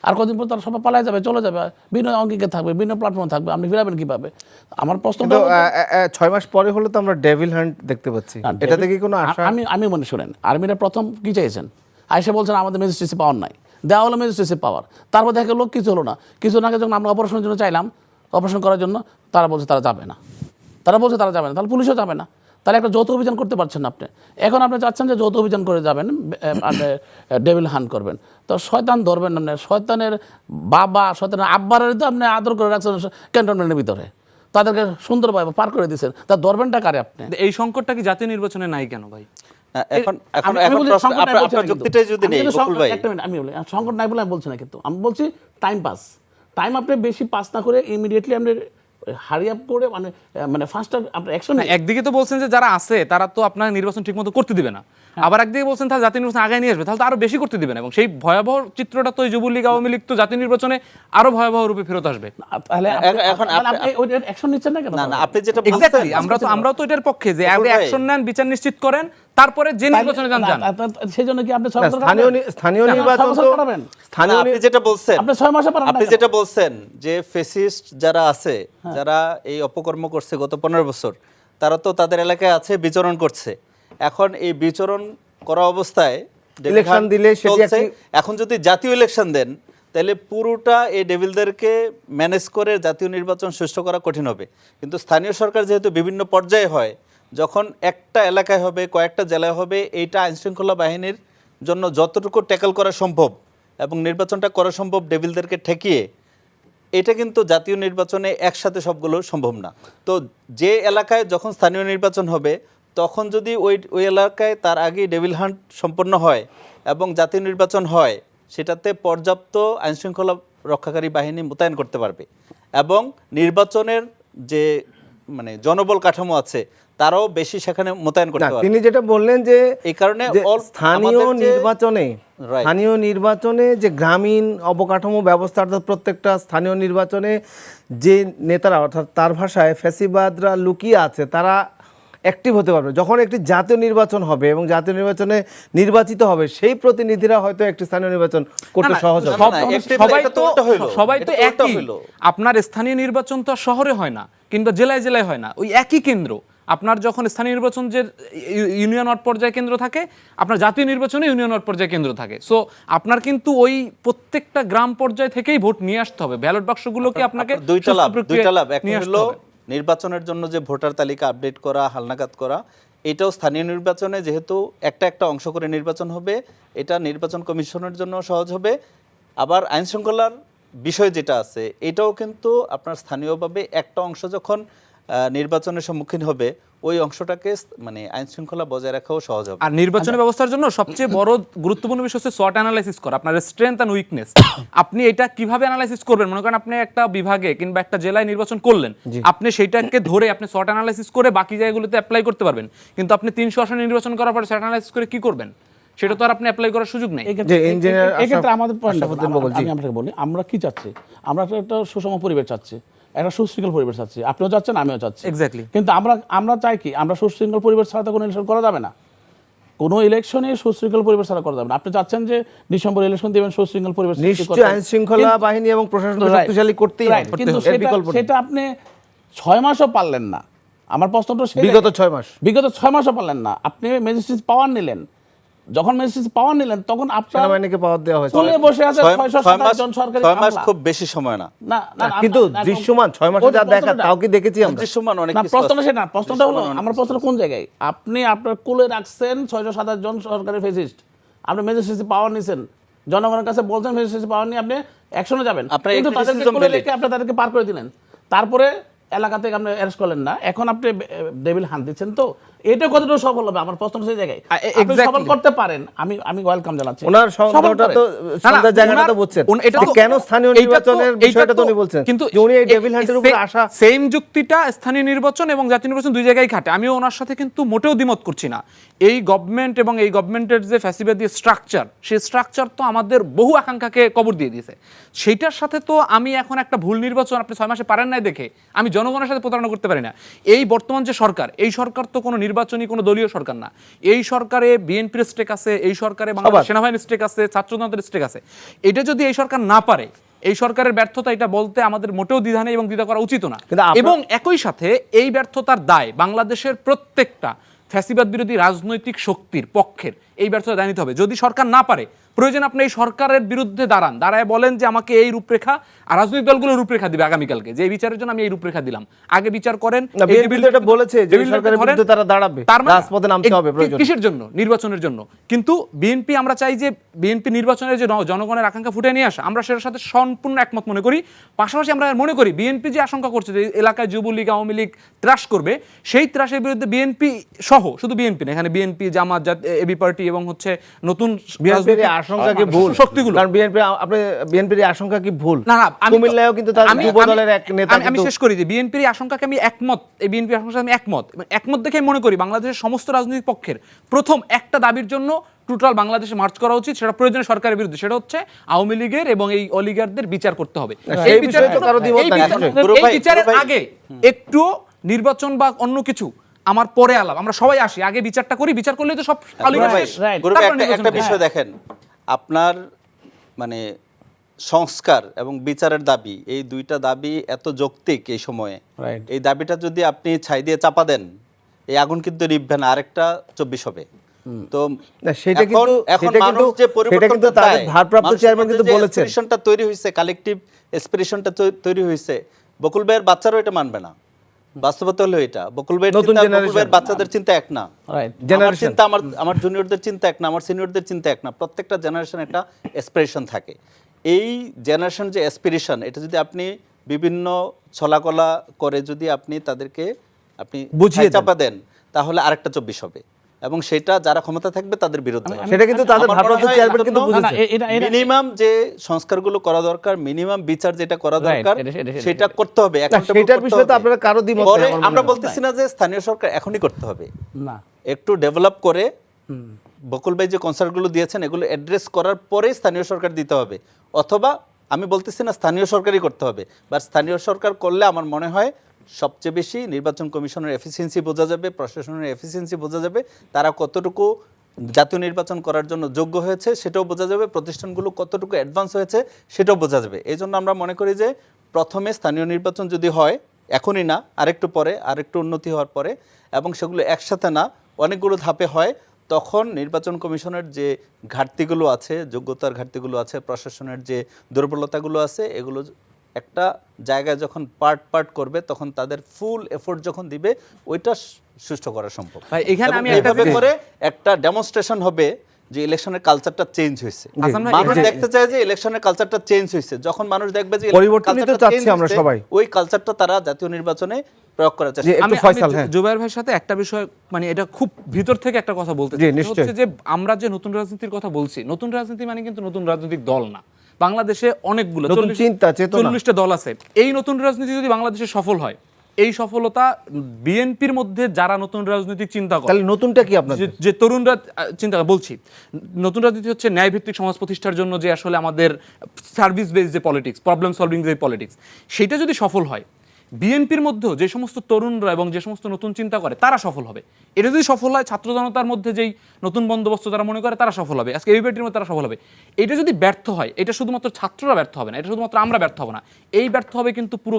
আর কদিন পর তারা সবাই পালায় যাবে, চলে যাবে, ভিন্ন অঙ্গিকে থাকবে, ভিন্ন প্ল্যাটফর্মে থাকবে, আপনি ফিরাবেন কিভাবে? আমার প্রশ্ন 6 মাস পরে হলে তো আমরা ডেভিল হান্ট দেখতে পাচ্ছি, এটাতে কি কোনো আশা? আমি মনে শুনেন, আর্মিরা প্রথম কি চাইছেন, আইসে বলছেন আমাদের ম্যাজিস্ট্রেসি পাওয়ার নাই, দেওয়া হলো ম্যাজিস্ট্রেসি পাওয়ার, তারপর দেখা গেল কিছু হলো না। কিছু না যখন আমরা অপারেশনের জন্য চাইলাম, অপারেশন করার জন্য, তারা বলছে তারা যাবে না, তাহলে পুলিশও যাবে না। তাহলে একটা যৌথ অভিযান করতে পারছেন আপনি। এখন আপনি চাচ্ছেন যে যৌথ অভিযান করে যাবেন, ডেভিল হান্ট করবেন, তো শয়তান ধরবেন না। শয়তানের বাবা, শয়তানের আব্বারের তো আপনি আদর করে রাখছেন ক্যান্টনমেন্টের ভিতরে, তাদেরকে সুন্দরভাবে পার করে দিচ্ছেন, তা ধরবেনটা কারে আপনি? এই সংকটটা কি জাতীয় নির্বাচনে নাই কেন ভাই? সংকট নাই বলে আমি বলছি না, কিন্তু আমি বলছি টাইম আপনি বেশি পাস না করে ইমিডিয়েটলি আপনি হারি আপ করে মানে ফাস্ট আপনার অ্যাকশন। একদিকে তো বলছেন যে যারা আছে তারা তো আপনার নির্বাচন ঠিকমতো করতে দিবে না, আবার একদিকে বলছেন তারা জাতীয় নির্বাচন আগায় নিয়ে আসবে, তাহলে তো আরো বেশি করতে দিবে না, এবং সেই ভয়াবহ চিত্রটা তো যুবলীগ আওয়ামী লীগ তো জাতীয় নির্বাচনে আরো ভয়াবহ রূপে ফেরত আসবে। তাহলে এখন অ্যাকশন নিচ্ছেন না কেন? না আপনি যেটা এক্স্যাক্টলি, আমরাও তো এটার পক্ষে যে আগে অ্যাকশন নেন, বিচার নিশ্চিত করেন, তারপরে যে নির্বাচনে যান। সেই জন্য কি আপনি স্থানীয় নির্বাচন তো আপনি যেটা বলছেন, আপনি 6 মাসে পারেন, আপনি যেটা বলছেন যে ফেসিস্ট যারা আছে, যারা এই অপকর্ম করছে গত 15 বছর, তারা তো তাদের এলাকায় আছে, বিচরণ করছে। এখন এই বিচরণ করা অবস্থায় ইলেকশন দিলে এখন যদি জাতীয় ইলেকশন দেন, তাহলে পুরোটা এই ডেভিলদেরকে ম্যানেজ করে জাতীয় নির্বাচন সুষ্ঠু করা কঠিন হবে। কিন্তু স্থানীয় সরকার যেহেতু বিভিন্ন পর্যায়ে হয়, যখন একটা এলাকায় হবে, কয়েকটা জেলায় হবে, এইটা আইনশৃঙ্খলা বাহিনীর জন্য যতটুকু ট্যাকল করা সম্ভব এবং নির্বাচনটা করা সম্ভব ডেভিলদেরকে ঠেকিয়ে, এটা কিন্তু জাতীয় নির্বাচনে একসাথে সবগুলো সম্ভব না। তো যে এলাকায় যখন স্থানীয় নির্বাচন হবে, তখন যদি ওই এলাকায় তার আগে ডেভিল হান্ট সম্পন্ন হয় এবং জাতীয় নির্বাচন হয়, সেটাতে পর্যাপ্ত আইনশৃঙ্খলা রক্ষাকারী বাহিনী মোতায়েন করতে পারবে এবং নির্বাচনের যে মানে জনবল কাঠামো আছে তারাও বেশি সেখানে মোতায়েন করতে পারবে। তিনি যেটা বললেন যে এই কারণে স্থানীয় নির্বাচনে যে গ্রামীণ অবকাঠামো ব্যবস্থা, অর্থাৎ প্রত্যেকটা স্থানীয় নির্বাচনে যে নেতারা, অর্থাৎ তার ভাষায় ফ্যাসিবাদরা লুকিয়ে আছে, তারা অ্যাক্টিভ হতে পারবে। যখন একটি জাতীয় নির্বাচন হবে এবং জাতীয় নির্বাচনে নির্বাচিত হবে, সেই প্রতিনিধিরা হয়তো একটি স্থানীয় নির্বাচন করতে সহজ হবে। সবাই তো একই। আপনার স্থানীয় নির্বাচন তো শহরে হয় না কিংবা জেলায় জেলায় হয় না, ওই একই কেন্দ্র। আপনার যখন স্থানীয় নির্বাচন যে ইউনিয়ন ওয়ার্ড পর্যায়ে কেন্দ্র থাকে, আপনার জাতীয় নির্বাচনে ইউনিয়ন ওয়ার্ড পর্যায়ে কেন্দ্র থাকে। সো আপনার কিন্তু ওই প্রত্যেকটা গ্রাম পর্যায় থেকেই ভোট নিয়ে আসতে হবে। ব্যালট বাক্সগুলোকে আপনাকে দুইটা লাভ, একটা হলো নির্বাচনের জন্য যে ভোটার তালিকা আপডেট করা, হালনাগাদ করা, এটাও স্থানীয় নির্বাচনে যেহেতু একটা অংশ করে নির্বাচন হবে, এটা নির্বাচন কমিশনের জন্য সহজ হবে। আবার আইন শৃঙ্খলার বিষয় যেটা আছে, এটাও কিন্তু আপনার স্থানীয়ভাবে একটা অংশ যখন নির্বাচনের সম্মুখীন হবে, ওই অংশটাকে মানে আইন শৃঙ্খলা বজায় রাখাও সহজ হবে। আর নির্বাচনী ব্যবস্থার জন্য সবচেয়ে বড় গুরুত্বপূর্ণ বিষয় হচ্ছে SWOT অ্যানালাইসিস করা, আপনার স্ট্রেংথ অ্যান্ড উইকনেস। আপনি এটা কিভাবে অ্যানালাইসিস করবেন? মনে করেন আপনি একটা বিভাগে কিংবা একটা জেলায় নির্বাচন করলেন, আপনি সেইটাকে ধরে আপনি SWOT অ্যানালাইসিস করে বাকি জায়গাগুলোতে অ্যাপ্লাই করতে পারবেন। কিন্তু আপনি 300 আসনে নির্বাচন করার পর SWOT অ্যানালাইসিস করে কি করবেন? সেটা তো আর আপনি অ্যাপ্লাই করার সুযোগ নেই। এক্ষেত্রে আমাদের আমি আপনাকে বলি, আমরা কি চাচ্ছি? আমরা একটা সুষম পরিবেশ চাচ্ছি, একটা সুশৃঙ্খল পরিবেশ চাচ্ছি। আপনিও চাচ্ছেন, আমিও চাচ্ছি। এক্স্যাক্টলি। কিন্তু আমরা চাই কি? আমরা সুশৃঙ্খল পরিবেশ ছাড়া তো কোনো ইলেকশন করা যাবে না। কোনো ইলেকশনে সুশৃঙ্খল পরিবেশ ছাড়া করা যাবে না। আপনি চাচ্ছেন যে ডিসেম্বর ইলেকশন দিবেন সুশৃঙ্খল পরিবেশ সৃষ্টি নিশ্চয়ই করতে। আইন শৃঙ্খলা বাহিনী এবং প্রশাসনকে Right. শক্তিশালী করতেই Right. হবে। কিন্তু এর বিকল্প নেই। সেটা আপনি 6 মাসও পারলেন না। আমার প্রশ্নটা বিগত 6 মাস বিগত 6 মাসও পারলেন না। আপনি ম্যাজিস্ট্রেট পাওয়ার নিলেন, যখন ম্যাজিস্ট্রেট পাওয়ার নিলেন তখন আপনার সেনাবাহিনীকে পাওয়ার দেওয়া হয়েছে। চলে বসে আছে 627 জন সরকারি 6 মাস আমলা। খুব বেশি সময় না। না না, না, কিন্তু না, দৃশ্যমান 6 মাসে ওই যা দেখা প্রশ্নটা- তাও কি দেখেছি আমরা? দৃশ্যমান অনেক না, কিছু প্রশ্নটা আছে। সেটা না। প্রশ্নটা হলো, আমার প্রশ্নটা কোন জায়গায়? আপনি আপনার কোলে রাখছেন 627 জন সরকারি ফেসিস্ট, আপনি ম্যাজিস্ট্রেসি পাওয়ার নিছেন, জনগণের কাছে বলছেন ম্যাজিস্ট্রেসি পাওয়ার নিয়ে আপনি অ্যাকশনে যাবেন, আপনার কিন্তু এই তাদেরকে criticism কোলে valid। রেখে আপনি তাদেরকে পার করে দিলেন, তারপরে এলাকা থেকে আপনি অ্যারেস্ট করলেন না। এখন আপনি ডেভিল হান দিচ্ছেন, তো এটা কতটুকু সফল হবে? আমার প্রশ্ন সেই জায়গায়। আপনি exactly. সফল করতে পারেন, আমি ওয়েলকাম জানাচ্ছি। ওনার সফল সন্দেহটা করেন। তো সন্দেহের জায়গাটা তো ওনার- বুঝছেন। এটা তো- কেন স্থানীয় এইটা তো- নির্বাচনের এইটা বিষয়টা তো তো- উনি বলছেন, কিন্তু যে উনি এই ডেভিল হান্টের উপর আশা। সেম যুক্তিটা স্থানীয় নির্বাচন এবং জাতীয় নির্বাচন দুই জায়গায় খাটে। আমিও ওনার সাথে কিন্তু মোটেও দ্বিমত করছি না। এই গভর্নমেন্ট এবং এই গভর্নমেন্টের যে ফ্যাসিবাদী স্ট্রাকচার, সেই স্ট্রাকচার তো আমাদের বহু আকাঙ্ক্ষাকে কবর দিয়ে দিয়েছে। সেইটার সাথে তো আমি এখন একটা ভুল নির্বাচন আপনি 6 মাসে পারেন নাই দেখে আমি জনগণের সাথে প্রতারণা করতে পারি না। এই বর্তমান যে সরকার, এই সরকার তো কোনো নির্বাচনী কোনো দলীয় সরকার না। এই সরকারে বিএনপির স্টেক আছে, এই সরকারে বাংলাদেশ সেনাবাহিনীর স্টেক আছে, ছাত্রজনতার স্টেক আছে। এটা যদি এই সরকার না পারে, এই সরকারের ব্যর্থতা, এটা বলতে আমাদের মোটেও দ্বিধা নেই এবং দ্বিধা করা উচিত না। কিন্তু আপনার- এবং একই সাথে এই ব্যর্থতার দায় বাংলাদেশের প্রত্যেকটা ফ্যাসিবাদ বিরোধী রাজনৈতিক শক্তির পক্ষের এই ব্যর্থতা দায় নিতে হবে। যদি সরকার না পারে, প্রয়োজন আপনি এই সরকারের বিরুদ্ধে দাঁড়ায় বলেন যে আমাকে এই রূপরেখা, আর রাজনৈতিক দলগুলো রূপরেখা দিবে আগামীকালকে, যে এই বিচারের জন্য আমি এই রূপরেখা দিলাম, আগে বিচার করেন। না, এই BNP তো এটা বলেছে যে টেবিল সরকারের ধরেন, বিরুদ্ধে তারা দাঁড়াবে, তার মানে রাজপথে নামতে হবে প্রয়োজন। কিসের জন্য? নির্বাচনের জন্য। কিন্তু বিএনপি, আমরা চাই যে বিএনপি নির্বাচনের যে জনগণের আকাঙ্ক্ষা ফুটে নিয়ে আসা, আমরা সেটার সাথে সম্পূর্ণ একমত মনে করি। পাশাপাশি আমরা মনে করি বিএনপি যে আশঙ্কা করছে যে এলাকায় যুবলীগ আওয়ামী লীগ ত্রাস করবে, সেই ত্রাসের বিরুদ্ধে বিএনপি সহ, শুধু বিএনপি না, এখানে বিএনপি, জামাত, এবি পার্টি এবং হচ্ছে নতুন বিএনপির এই আশঙ্কা কি ভুল? শক্তিগুলো, কারণ বিএনপির আশঙ্কা কি ভুল? না না, কুমিল্লায়ও কিন্তু তাদের যুব দলের এক নেতা আমি কিন্তু শেষ করি যে বিএনপির আশঙ্কাকে আমি একমত, এই বিএনপির আশঙ্কা আমি একমত দেখে মনে করি বাংলাদেশের সমস্ত রাজনৈতিক পক্ষের প্রথম একটা দাবির জন্য টোটাল বাংলাদেশে মার্চ করা উচিত, সেটা প্রয়োজনে সরকারের বিরুদ্ধে, সেটা হচ্ছে আওয়ামী লীগের এবং এই অলিগারদের বিচার করতে হবে। সেই এই বিচারের বিষয়ে তো জন্য- কারো দ্বিমত এই নাই, বিচার- নিশ্চয়ই। এই বিচারের আগে একটু নির্বাচন বা অন্য কিছু আমার পরে আলাপ, আমরা সবাই আসি, আগে বিচারটা করি, বিচার করলেই তো সব অলিগার শেষ। right. গুরু ভাই, তারপর নির্বাচন একটা করি। বিষয় দেখেন, আপনার মানে সংস্কার এবং বিচারের দাবি, এই দুইটা দাবি এত যৌক্তিক এই সময়ে। Right. এই দাবিটা যদি আপনি ছাই দিয়ে চাপা দেন, এই আগুন কিন্তু নিভবে না, আরেকটা 24 হবে। তো না, সেটা এখন কিন্তু- এখন সেটা মানুষ কিন্তু- যে সেটা পরিবর্তনটা কিন্তু তাদের চায়, ভারপ্রাপ্ত মানুষের চেয়ারম্যান মধ্যে কিন্তু যে বলেছেন। aspirationটা তৈরি হয়েছে, কালেকটিভ এসপিরেশনটা তৈরি হয়েছে, বকুল ভাইয়ের বাচ্চারাও এটা মানবে না। বাস্তবতা হলো এটা, বকুল ভাইয়ের নতুন চিন্তা, বকুল generation। ভাইয়ের বাচ্চাদের চিন্তা এক না। Right. আমার Generation। চিন্তা, আমার জুনিয়রদের চিন্তা এক না, আমার সিনিয়রদের চিন্তা এক না। প্রত্যেকটা জেনারেশন একটা অ্যাসপিরেশন থাকে। এই জেনারেশন যে অ্যাসপিরেশন, এটা যদি আপনি বিভিন্ন ছলাকলা করে যদি আপনি তাদেরকে আপনি বুঝিয়ে ছাই চাপা দেন, তাহলে আরেকটা 24 হবে, এবং সেটা যারা ক্ষমতা থাকবে তাদের বিরুদ্ধে হবে। সেটা কিন্তু তাদের আমার ভারপ্রাপ্ত মনে হয় চেয়ারম্যান কিন্তু এজন্য- না, না, বুঝেছে। মিনিমাম যে সংস্কারগুলো করা দরকার, মিনিমাম বিচার যেটা করা Right, দরকার, এটা- সেটা করতে হবে। না, accountable সেটার করতে বিষয়ে তো হবে। আপনারা কারো দ্বিমত পরে নেই আমার আমরা মনে হয়। বলতেছি না যে স্থানীয় সরকার এখনই করতে হবে, না, একটু ডেভেলপ করে বকুল ভাই যে কনসার্টগুলো দিয়েছেন এগুলো অ্যাড্রেস করার পরেই স্থানীয় সরকার দিতে হবে। অথবা আমি বলতেছি না স্থানীয় সরকারই করতে হবে, বা স্থানীয় সরকার করলে আমার মনে হয় সবচেয়ে বেশি নির্বাচন কমিশনের এফিসিয়েন্সি বোঝা যাবে, প্রশাসনের এফিসিয়েন্সি বোঝা যাবে, তারা কতটুকু জাতীয় নির্বাচন করার জন্য যোগ্য হয়েছে সেটাও বোঝা যাবে, প্রতিষ্ঠানগুলো কতটুকু অ্যাডভান্স হয়েছে সেটাও বোঝা যাবে। এই জন্য আমরা মনে করি যে প্রথমে স্থানীয় নির্বাচন যদি হয়, এখনই না, আরেকটু পরে, আরেকটু উন্নতি হওয়ার পরে, এবং সেগুলো একসাথে না অনেকগুলো ধাপে হয়, তখন নির্বাচন কমিশনের যে ঘাটতিগুলো আছে, যোগ্যতার ঘাটতিগুলো আছে, প্রশাসনের যে দুর্বলতাগুলো আছে, এগুলো একটা জায়গায় যখন পার্ট করবে, তখন তাদের ফুল এফোর্ট যখন দিবে, ওইটা সুষ্ঠু করা সম্ভব। ভাই, এখানে এবং আমি একটা এইভাবে জিনিস- করে একটা ডেমনস্ট্রেশন হবে যে ইলেকশনের কালচারটা চেঞ্জ হয়েছে। হাসান ভাই, মানুষ এখানে- দেখতে চায় যে ইলেকশনের কালচারটা চেঞ্জ হয়েছে। যখন মানুষ দেখবে যে পরিবর্তনই তো চাচ্ছি আমরা সবাই। ওই কালচারটা তারা জাতীয় নির্বাচনে প্রয়োগ করার চেষ্টা যে করবে। একটু আমি ফয়সাল, হ্যাঁ। জুবাইর ভাইয়ের সাথে একটা বিষয়, মানে এটা খুব ভিতর থেকে একটা কথা বলতে জি, চাই। সেটা নিশ্চয়ই। হচ্ছে যে আমরা যে নতুন রাজনীতির কথা বলছি, নতুন রাজনীতি মানে কিন্তু নতুন রাজনৈতিক দল না। বাংলাদেশে অনেকগুলো নতুন 40 চিন্তা, চেতনা। 40টা দল আছে। এই নতুন রাজনীতি যদি বাংলাদেশে সফল হয়, এই সফলতা বিএনপির মধ্যে যারা নতুন রাজনৈতিক চিন্তা করে, তাহলে নতুনটা কি আপনাদের? যে তরুণরা চিন্তা বলছি, নতুন রাজনীতি হচ্ছে ন্যায় ভিত্তিক সমাজ প্রতিষ্ঠার জন্য যে আসলে আমাদের সার্ভিস বেস যে পলিটিক্স, প্রবলেম সলভিং যে পলিটিক্স, সেটা যদি সফল হয়, বিএনপির মধ্যেও যে সমস্ত তরুণরা এবং যে সমস্ত নতুন চিন্তা করে তারা সফল হবে। এটা যদি সফল হয়, ছাত্র জনতার মধ্যে যেই নতুন বন্দোবস্ত তারা মনে করে তারা সফল হবে, আজকে এবিপিটির মধ্যে তারা সফল হবে। এটা যদি ব্যর্থ হয়, এটা শুধুমাত্র ছাত্ররা ব্যর্থ হবে না, এটা শুধুমাত্র আমরা ব্যর্থ হব না, এই ব্যর্থ হবে কিন্তু পুরো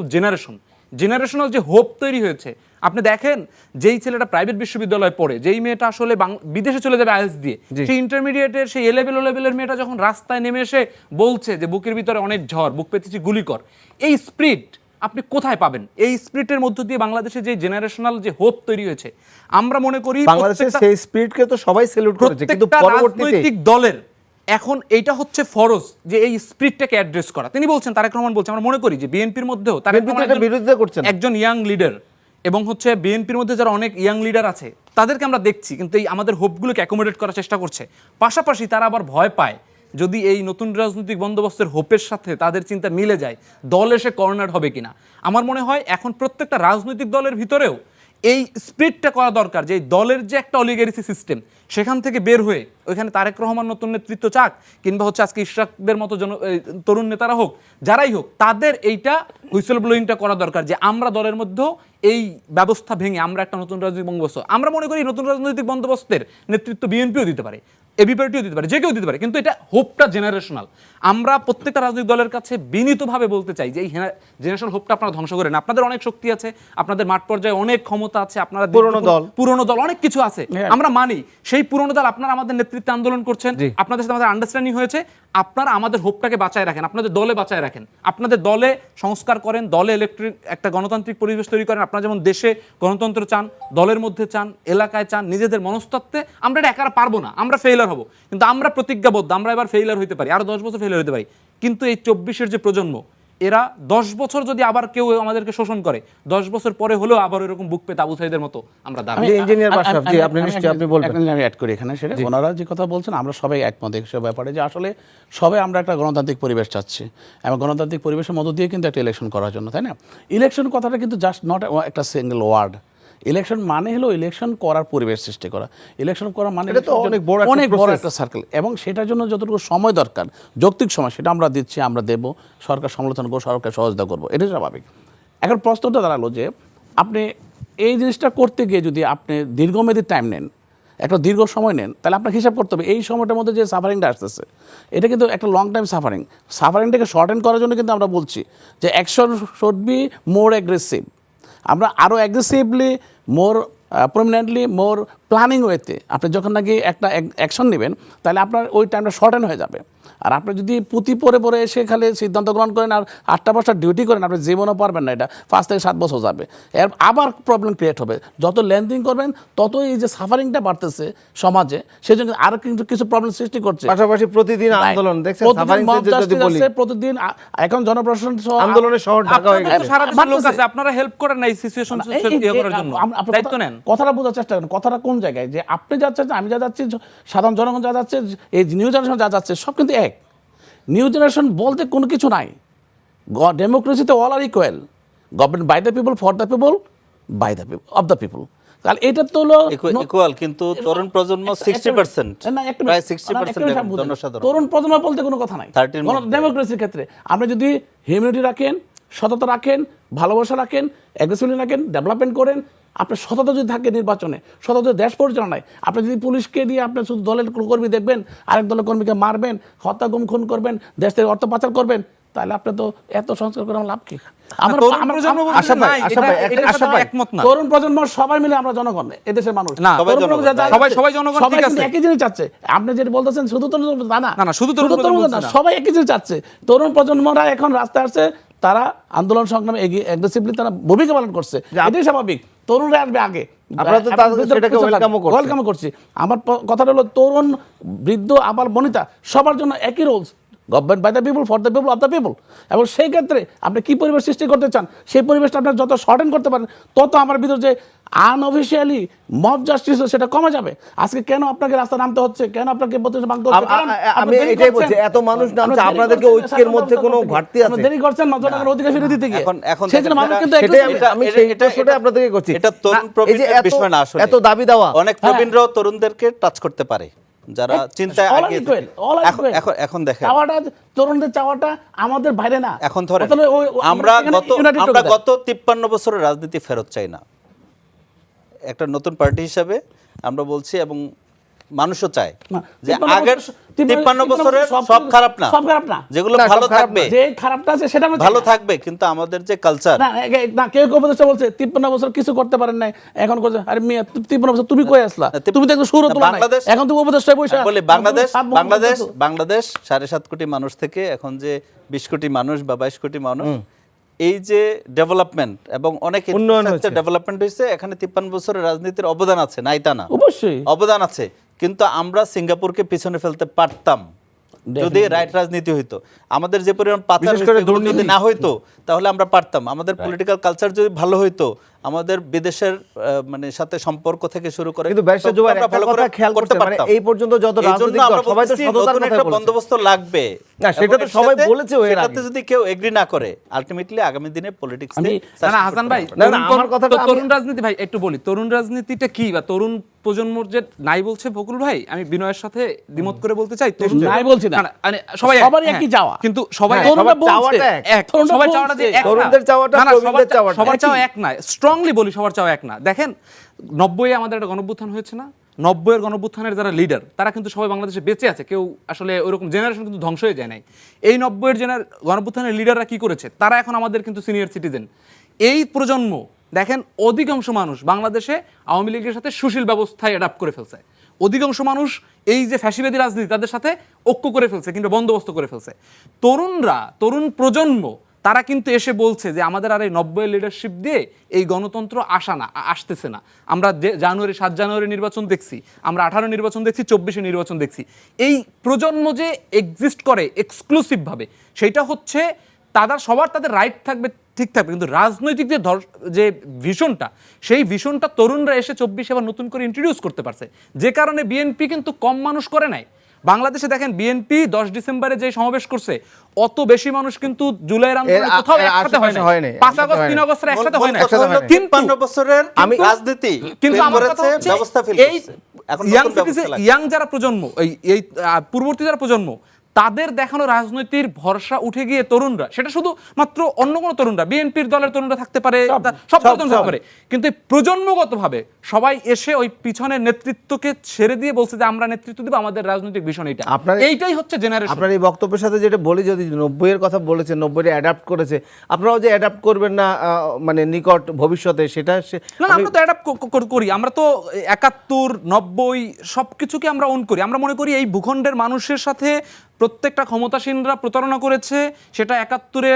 জেনারেশনাল যে হোপ তৈরি হয়েছে। আপনি দেখেন, যেই ছেলেটা প্রাইভেট বিশ্ববিদ্যালয়ে পড়ে, যেই মেয়েটা আসলে বিদেশে চলে যাবে আইএলটিএস দিয়ে, সেই ইন্টারমিডিয়েটের সেই এ লেভেলের মেয়েটা যখন রাস্তায় নেমে এসে বলছে যে বুকের ভিতরে অনেক ঝড়, বুক পেতেছি গুলি কর, এই স্পিরিট আপনি কোথায় পাবেন? এই স্পিরিটের মধ্য দিয়ে বাংলাদেশে যে জেনারেশনাল যে হোপ তৈরি হয়েছে, আমরা মনে করি বাংলাদেশের সেই স্পিরিটকে তো সবাই সেলুট করেছে, কিন্তু পরবর্তীতে রাজনৈতিক দলের এখন এইটা হচ্ছে ফরজ যে এই স্পিরিটটাকে অ্যাড্রেস করা। তিনি বলছেন, তারেক রহমান বলছেন, আমরা মনে করি যে বিএনপির মধ্যেও তারেক রহমান বিরোধিতা করছেন একজন ইয়াং লিডার, এবং হচ্ছে বিএনপির মধ্যে যারা অনেক ইয়াং লিডার আছে তাদেরকে আমরা দেখছি, কিন্তু এই আমাদের হোপগুলোকে অ্যাকোমোডেট করার চেষ্টা করছে। পাশাপাশি তারা আবার ভয় পায় যদি এই নতুন রাজনৈতিক বন্দোবস্তের হোপের সাথে তাদের চিন্তা মিলে যায়, দল এসে কর্নার হবে কিনা। আমার মনে হয় এখন প্রত্যেকটা রাজনৈতিক দলের ভিতরেও এই স্প্রিটটা করা দরকার, যে এই দলের যে একটা অলিগারিসি সিস্টেম, সেখান থেকে বের হয়ে ওইখানে তারেক রহমান নতুন নেতৃত্ব চাক, কিংবা হচ্ছে আজকে ইশরাকদের মতো তরুণ নেতারা হোক, যারাই হোক, তাদের এইটা হুইসেল ব্লোয়িংটা করা দরকার যে আমরা দলের মধ্যেও এই ব্যবস্থা ভেঙে আমরা একটা নতুন রাজনৈতিক বন্দোবস্ত, আমরা মনে করি নতুন রাজনৈতিক বন্দোবস্তের নেতৃত্ব বিএনপিও দিতে পারে, এবিপিটিও দিতে পারে, যে কেউ দিতে পারে, কিন্তু এটা হোপটা জেনারেশনাল। আমরা প্রত্যেকটা রাজনৈতিক দলের কাছে বিনীতভাবে বলতে চাই যে এই জেনারেশনাল হোপটা আপনারা ধ্বংস করেন। আপনাদের অনেক শক্তি আছে, আপনাদের মাঠ পর্যায়ে অনেক ক্ষমতা আছে, আপনারা পুরনো দল অনেক কিছু আছে, আমরা মানি সেই পুরনো দল। আপনারা আমাদের নেতৃত্বে আন্দোলন করছেন, আপনাদের সাথে আমাদের আন্ডারস্ট্যান্ডিং হয়েছে, আপনারা আমাদের হোপটাকে বাঁচায় রাখেন, আপনাদের দলে বাঁচায় রাখেন, আপনাদের দলে সংস্কার করেন, দলে ইলেকট্রিক একটা গণতান্ত্রিক পরিবেশ তৈরি করেন। আপনারা যেমন দেশে গণতন্ত্র চান, দলের মধ্যে চান, এলাকায় চান, নিজেদের মনস্তত্ত্বে, আমরা এটা একা পারবো না, আমরা ফেইলার হব, কিন্তু আমরা প্রতিজ্ঞাবদ্ধ, আমরা এবার ফেইলার হইতে পারি, আরো 10 বছর ফেইলার হতে পারি, কিন্তু এই 24-এর যে প্রজন্ম, এরা 10 বছর যদি আবার কেউ আমাদেরকে শোষণ করে, 10 বছর পরে হলেও আবার এরকম বুক পেতে আবু সাইদের মতো আমরা দাঁড়াবো। ইঞ্জিনিয়ার মাশরাফ জি, আপনি নিশ্চয়ই আপনি বলবেন। আমি অ্যাড করি এখানে, সেটা ওনারা যে কথা বলছেন আমরা সবাই একমত এই ব্যাপারে, যে আসলে সবাই আমরা একটা গণতান্ত্রিক পরিবেশ চাচ্ছি, এবং গণতান্ত্রিক পরিবেশের মধ্য দিয়ে কিন্তু একটা ইলেকশন করার জন্য, তাই না? ইলেকশন কথাটা কিন্তু জাস্ট নট একটা সিঙ্গেল ওয়ার্ড। ইলেকশন মানে হলো ইলেকশন করার পরিবেশ সৃষ্টি করা, ইলেকশন করা মানে অনেক বড় একটা সার্কেল, এবং সেটার জন্য যতটুকু সময় দরকার, যৌক্তিক সময়, সেটা আমরা দিচ্ছি, আমরা দেব, সরকার সমালোচনা করবো, সরকার সহযোগিতা করবো, এটাই স্বাভাবিক। এখন প্রশ্নটা দাঁড়ালো যে আপনি এই জিনিসটা করতে গিয়ে যদি আপনি দীর্ঘমেয়াদী টাইম নেন, একটা দীর্ঘ সময় নেন, তাহলে আপনার হিসাব করতে হবে এই সময়টার মধ্যে যে সাফারিংটা আসতেছে, এটা কিন্তু একটা লং টাইম সাফারিংটাকে শর্টেন করার জন্য কিন্তু আমরা বলছি যে action should be more aggressive. আমরা আরও অ্যাগ্রেসিভলি, মোর প্রমিনেন্টলি, মোর প্ল্যানিং ওয়েতে আপনি যখন নাকি একটা অ্যাকশন নেবেন, তাহলে আপনার ওই টাইমটা শর্টেন হয়ে যাবে। আর আপনি যদি পুঁথি পরে এসে খালি সিদ্ধান্ত গ্রহণ করেন আর 8টা বছর ডিউটি করেন, আপনি জীবনও পারবেন না, এটা 5 থেকে 7 বছর যাবে, এর আবার প্রবলেম ক্রিয়েট হবে। যত লেন্থিং করবেন ততই এই যে সাফারিংটা বাড়তেছে সমাজে, সেজন্য আরো কিন্তু কিছু প্রবলেম সৃষ্টি করছে। পাশাপাশি প্রতিদিন আন্দোলন দেখছেন, সাফারিং যদি বলি প্রতিদিন এখন জনপ্রশাসন আন্দোলনের শহর ঢাকা হয়ে গেছে, সারা দেশের লোক আছে, আপনারা হেল্প করেন না এই সিচুয়েশন ইয়ে করার জন্য, দায়িত্ব নেন। কথাটা বোঝার চেষ্টা করেন, কথাটা কোন জায়গায়, যে আপনি যাচ্ছেন, আমি যা যাচ্ছি, সাধারণ জনগণ যা যাচ্ছে, এই নিউ জেনারেশন যা যাচ্ছে, সব কিন্তু এক। নিউ জেনারেশন বলতে কোনো কিছু নাই। ডেমোক্রেসিতে all are equal, government by the people, for the people, by the people, of the people. তাহলে এটা তো হলো ইকুয়াল, কিন্তু তরুণ প্রজন্ম 60%, প্রায় 60% জনসাধারণ। তরুণ প্রজন্ম বলতে কোনো কথা নাই ডেমোক্রেসির ক্ষেত্রে। আপনি যদি হিউম্যানিটি রাখেন, সততা রাখেন, ভালোবাসা রাখেন, অ্যাগ্রেসিভিটি রাখেন, ডেভেলপমেন্ট করেন, আপনার সততা যদি থাকে নির্বাচনে, সততা দেশ পরিচালনায়, আপনি যদি পুলিশকে দিয়ে আপনি শুধু দলের কর্মী দেখবেন, আরেক দলের কর্মীকে মারবেন, হত্যা গুম খুন করবেন, দেশ থেকে অর্থ পাচার করবেন, তাহলে আপনি তো এত সংস্কার করে আমার লাভ কি? তরুণ প্রজন্ম সবাই মিলে আমরা জনগণ, এদেশের মানুষ একই জিনিস চাচ্ছে। আপনি যেটা বলতেছেন শুধু তরুণ না, শুধু তরুণ না, সবাই একই জিনিস চাচ্ছে। তরুণ প্রজন্মরা এখন রাস্তায় আসছে, তারা আন্দোলন সংগ্রামে এগিয়ে অ্যাগ্রেসিভলি তারা ভূমিকা পালন করছে, এটাই স্বাভাবিক। তরুণরা আসবে আগে, ওয়েলকাম করছি। আমার কথাটা হলো তরুণ, বৃদ্ধ, আবার বনিতা, সবার জন্য একই rules, government by the people, for the people, of the people. এবং সেই ক্ষেত্রে আপনি কি পরিবেশ সৃষ্টি করতে চান, সেই পরিবেশটা আপনার যত শর্টেন করতে পারেন, তত আমার ভিতর যে আনঅফিসিয়ালি মব জাস্টিস সেটা কমে যাবে। আজকে কেন আপনাকে রাস্তা নামতে হচ্ছে, কেন আপনাকে ভাঙতে হচ্ছে? আমি এটাই বলছি, এত মানুষ নামছে, আপনাদেরকে ঐক্যের মধ্যে কোনো ঘাটতি আছে? দেরি করছেন জনগণের অধিকার ফিরে দিতে গিয়ে। এখন সেজন্য মানুষ কিন্তু আমি সেটা আপনাদেরকে করছি, এটা তরুণ প্রবীণের বিষয় না, আসলে এত দাবি দেওয়া অনেক প্রবীণরাও তরুণদেরকে টাচ করতে পারে। যারা চিন্তায় all are আগে equal, all are equal। এখন দেখেন চাওয়াটা তরুণদের চাওয়াটা আমাদের বাইরে না। এখন ধরেন তাহলে আমরা এখানে united আমরা together। গত 53 বছরের রাজনীতি ফেরত চাই না। একটা নতুন পার্টি হিসাবে আমরা বলছি এবং মানুষও চায় না, যে 53 আগের বছর- 53 বছরের সব খারাপ না, সব খারাপ না। যেগুলো না, সব ভালো খারাপ থাকবে, যে খারাপটা আছে সেটা আমরা চাই ভালো না। থাকবে, কিন্তু আমাদের যে কালচার না না, কেউ কেউ উপদেষ্টা বলছে 53 বছর কিছু করতে পারেন নাই, এখন করছে আরে মিয়া 53 বছর তুমি কই আসলা, তুমি তো একটু শুরু তোলা নাই, বাংলাদেশ এখন তুমি উপদেষ্টায় বসে আমি বলি বাংলাদেশ 7.5 কোটি মানুষ থেকে এখন যে 20 কোটি মানুষ বা 22 কোটি মানুষ, এই যে ডেভেলপমেন্ট এবং অনেক উন্নয়ন হয়েছে। ডেভেলপমেন্ট হয়েছে, এখানে 53 বছরের রাজনীতির অবদান আছে, নাই তা না, অবশ্যই অবদান আছে, কিন্তু আমরা সিঙ্গাপুরকে পিছনে ফেলতে পারতাম যদি রাইট রাজনীতি হইতো। আমাদের যে পরিমাণ পাচার বিশেষ করে হয়েছে, এগুলো যদি দুর্নীতি। না হইতো তাহলে আমরা পারতাম। আমাদের পলিটিক্যাল কালচার যদি ভালো হইতো, আমাদের বিদেশের মানে সাথে সম্পর্ক থেকে শুরু করে কিন্তু ব্যারিস্টার জুবায়ের আমরা একটা ভালো করে কথা খেয়াল করতে করতে মানে পারতাম। এই পর্যন্ত যত এই জন্য রাজনৈতিক আমরা দল সবাই তো বলতেছি, সততার নতুন কথা একটা বলেছে। বন্দোবস্ত লাগবে। না, সেটা তো এবং সবাই এর সাথে- বলেছেও এর সেটাতে আগে। যদি কেউ এগ্রি না করে, আলটিমেটলি আগামী দিনে পলিটিক্স না হাসান ভাই, না, তরুণ আমার কথাটা আমি- তরুণ রাজনীতি ভাই একটু বলি, তরুণ রাজনীতিটা কি বা তরুণ প্রজন্মর যে নাই বলছে বকুল ভাই, আমি বিনয়ের সাথে দ্বিমত করে বলতে চাই, তরুণ নাই বলছি না। মানে সবাই সবারই হ্যাঁ, একই চাওয়া। কিন্তু সবাই হ্যাঁ, তরুণরা সবার বলছে, চাওয়াটা এক। তরুণরা সবার বলছে, চাওয়াটা যে এক না। তরুণদের চাওয়াটা, না, না, প্রবীণদের চাওয়াটা সবার একই। চাওয়া এক না, স্ট্রংলি বলি সবার চাওয়া এক না। দেখেন 90-এ আমাদের একটা গণঅভ্যুত্থান হয়েছে না, 90-এর গণঅভ্যুত্থানের যারা লিডার তারা কিন্তু সবাই বাংলাদেশে বেঁচে আছে, কেউ আসলে ওইরকম জেনারেশন কিন্তু ধ্বংস হয়ে যায় নাই। এই 90-এর গণঅভ্যুত্থানের লিডাররা কি করেছে, তারা এখন আমাদের কিন্তু সিনিয়র সিটিজেন। এই প্রজন্ম দেখেন অধিকাংশ মানুষ বাংলাদেশে আওয়ামী লীগের সাথে সুশীল ব্যবস্থায় অ্যাডাপ্ট করে ফেলছে, অধিকাংশ মানুষ এই যে ফ্যাসিবাদী রাজনীতি তাদের সাথে ঐক্য করে ফেলছে কিংবা বন্দোবস্ত করে ফেলছে। তরুণরা, তরুণ প্রজন্ম তারা কিন্তু এসে বলছে যে আমাদের আর এই 90-এর লিডারশিপ দিয়ে এই গণতন্ত্র আসতেছে না। আমরা জানুয়ারি 7 জানুয়ারি নির্বাচন দেখছি, আমরা 18 নির্বাচন দেখছি, 24-এ নির্বাচন দেখছি। এই প্রজন্ম যে এক্সিস্ট করে এক্সক্লুসিভভাবে, সেইটা হচ্ছে সবার তাদের রাইট থাকবে, ঠিক থাকবে, কিন্তু রাজনৈতিক যে ভিশনটা, সেই ভিশনটা তরুণরা এসে 24 এবার নতুন করে ইন্ট্রোডিউস করতে পারছে, যে কারণে বিএনপি কিন্তু কম মানুষ করে নাই। বাংলাদেশে দেখেন বিএনপি 10 ডিসেম্বরে যে সমাবেশ করছে, অত বেশি মানুষ কিন্তু জুলাইয়ের আন্দোলনে এর কোথাও এর একসাথে হয় আশেপাশে হয় নাই, নাই, 5 আগস্ট একসাথে 3 হয় আগস্টের একসাথে হয় নাই। একসাথে হয় নাই। 53 বছরের রাজনীতি কিন্তু আমার কথা করেছে, হচ্ছে ব্যবস্থা ফেল এই করছে। এখন ইয়াং নতুন ব্যবস্থা লাগবে। ইয়াং যারা প্রজন্ম, এই পূর্ববর্তী যারা প্রজন্ম, তাদের দেখানো রাজনীতির ভরসা উঠে গিয়ে তরুণরা, সেটা শুধু মাত্র অন্য কোনো তরুণরা, বিএনপির দলের তরুণরা থাকতে পারে, সব তরুণ থাকতে পারে, কিন্তু এই প্রজন্মগতভাবে সবাই এসে ওই পিছনের নেতৃত্বকে ছেড়ে দিয়ে বলছে যে আমরা নেতৃত্ব দিব, আমাদের রাজনৈতিক ভিশন এইটা। এইটাই হচ্ছে জেনারেশন। আপনার এই বক্তব্যের সাথে যেটা বলি, যদি 90-এর কথা বলেছে, 90-এ অ্যাডাপ্ট করেছে, আপনারাও যে অ্যাডাপ্ট করবেন না মানে নিকট ভবিষ্যতে, সেটা না, আমরা তো অ্যাডাপ্ট করি, আমরা তো 71, 90 সবকিছুকে আমরা ওন করি। আমরা মনে করি এই ভূখণ্ডের মানুষের সাথে প্রত্যেকটা ক্ষমতাসীনরা প্রতারণা করেছে, সেটা 71-এ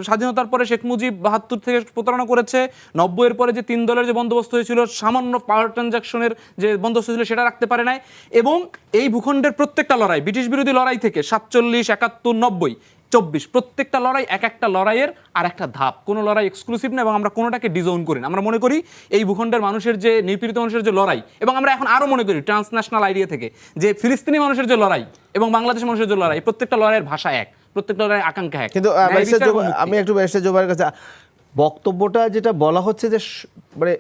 স্বাধীনতার পরে শেখ মুজিব 72 থেকে প্রতারণা করেছে, 90-এর পরে যে 3 দলের যে বন্দোবস্ত হয়েছিল, সামান্য পাওয়ার ট্রানজাকশনের যে বন্দোবস্ত ছিল সেটা রাখতে পারে নাই। এবং এই ভূখণ্ডের প্রত্যেকটা লড়াই, ব্রিটিশ বিরোধী লড়াই থেকে 47, 71, 90, 24 প্রত্যেকটা লড়াই এক একটা লড়াইয়ের আর একটা ধাপ, কোনো লড়াই এক্সক্লুসিভ না, এবং আমরা কোনোটাকে ডিজোন করি না। আমরা মনে করি এই ভূখণ্ডের মানুষের যে নিপীড়িত মানুষের যে লড়াই, এবং আমরা এখন আরও মনে করি ট্রান্সন্যাশনাল আইডিয়া থেকে যে ফিলিস্তিনি মানুষের যে লড়াই এবং বাংলাদেশের মানুষের যে লড়াই, প্রত্যেকটা লড়াইয়ের ভাষা এক, প্রত্যেকটা লড়াইয়ের আকাঙ্ক্ষা এক। কিন্তু আমি একটু ব্যারিস্টার জুবায়ের কাছে, বক্তব্যটা যেটা বলা হচ্ছে যে মানে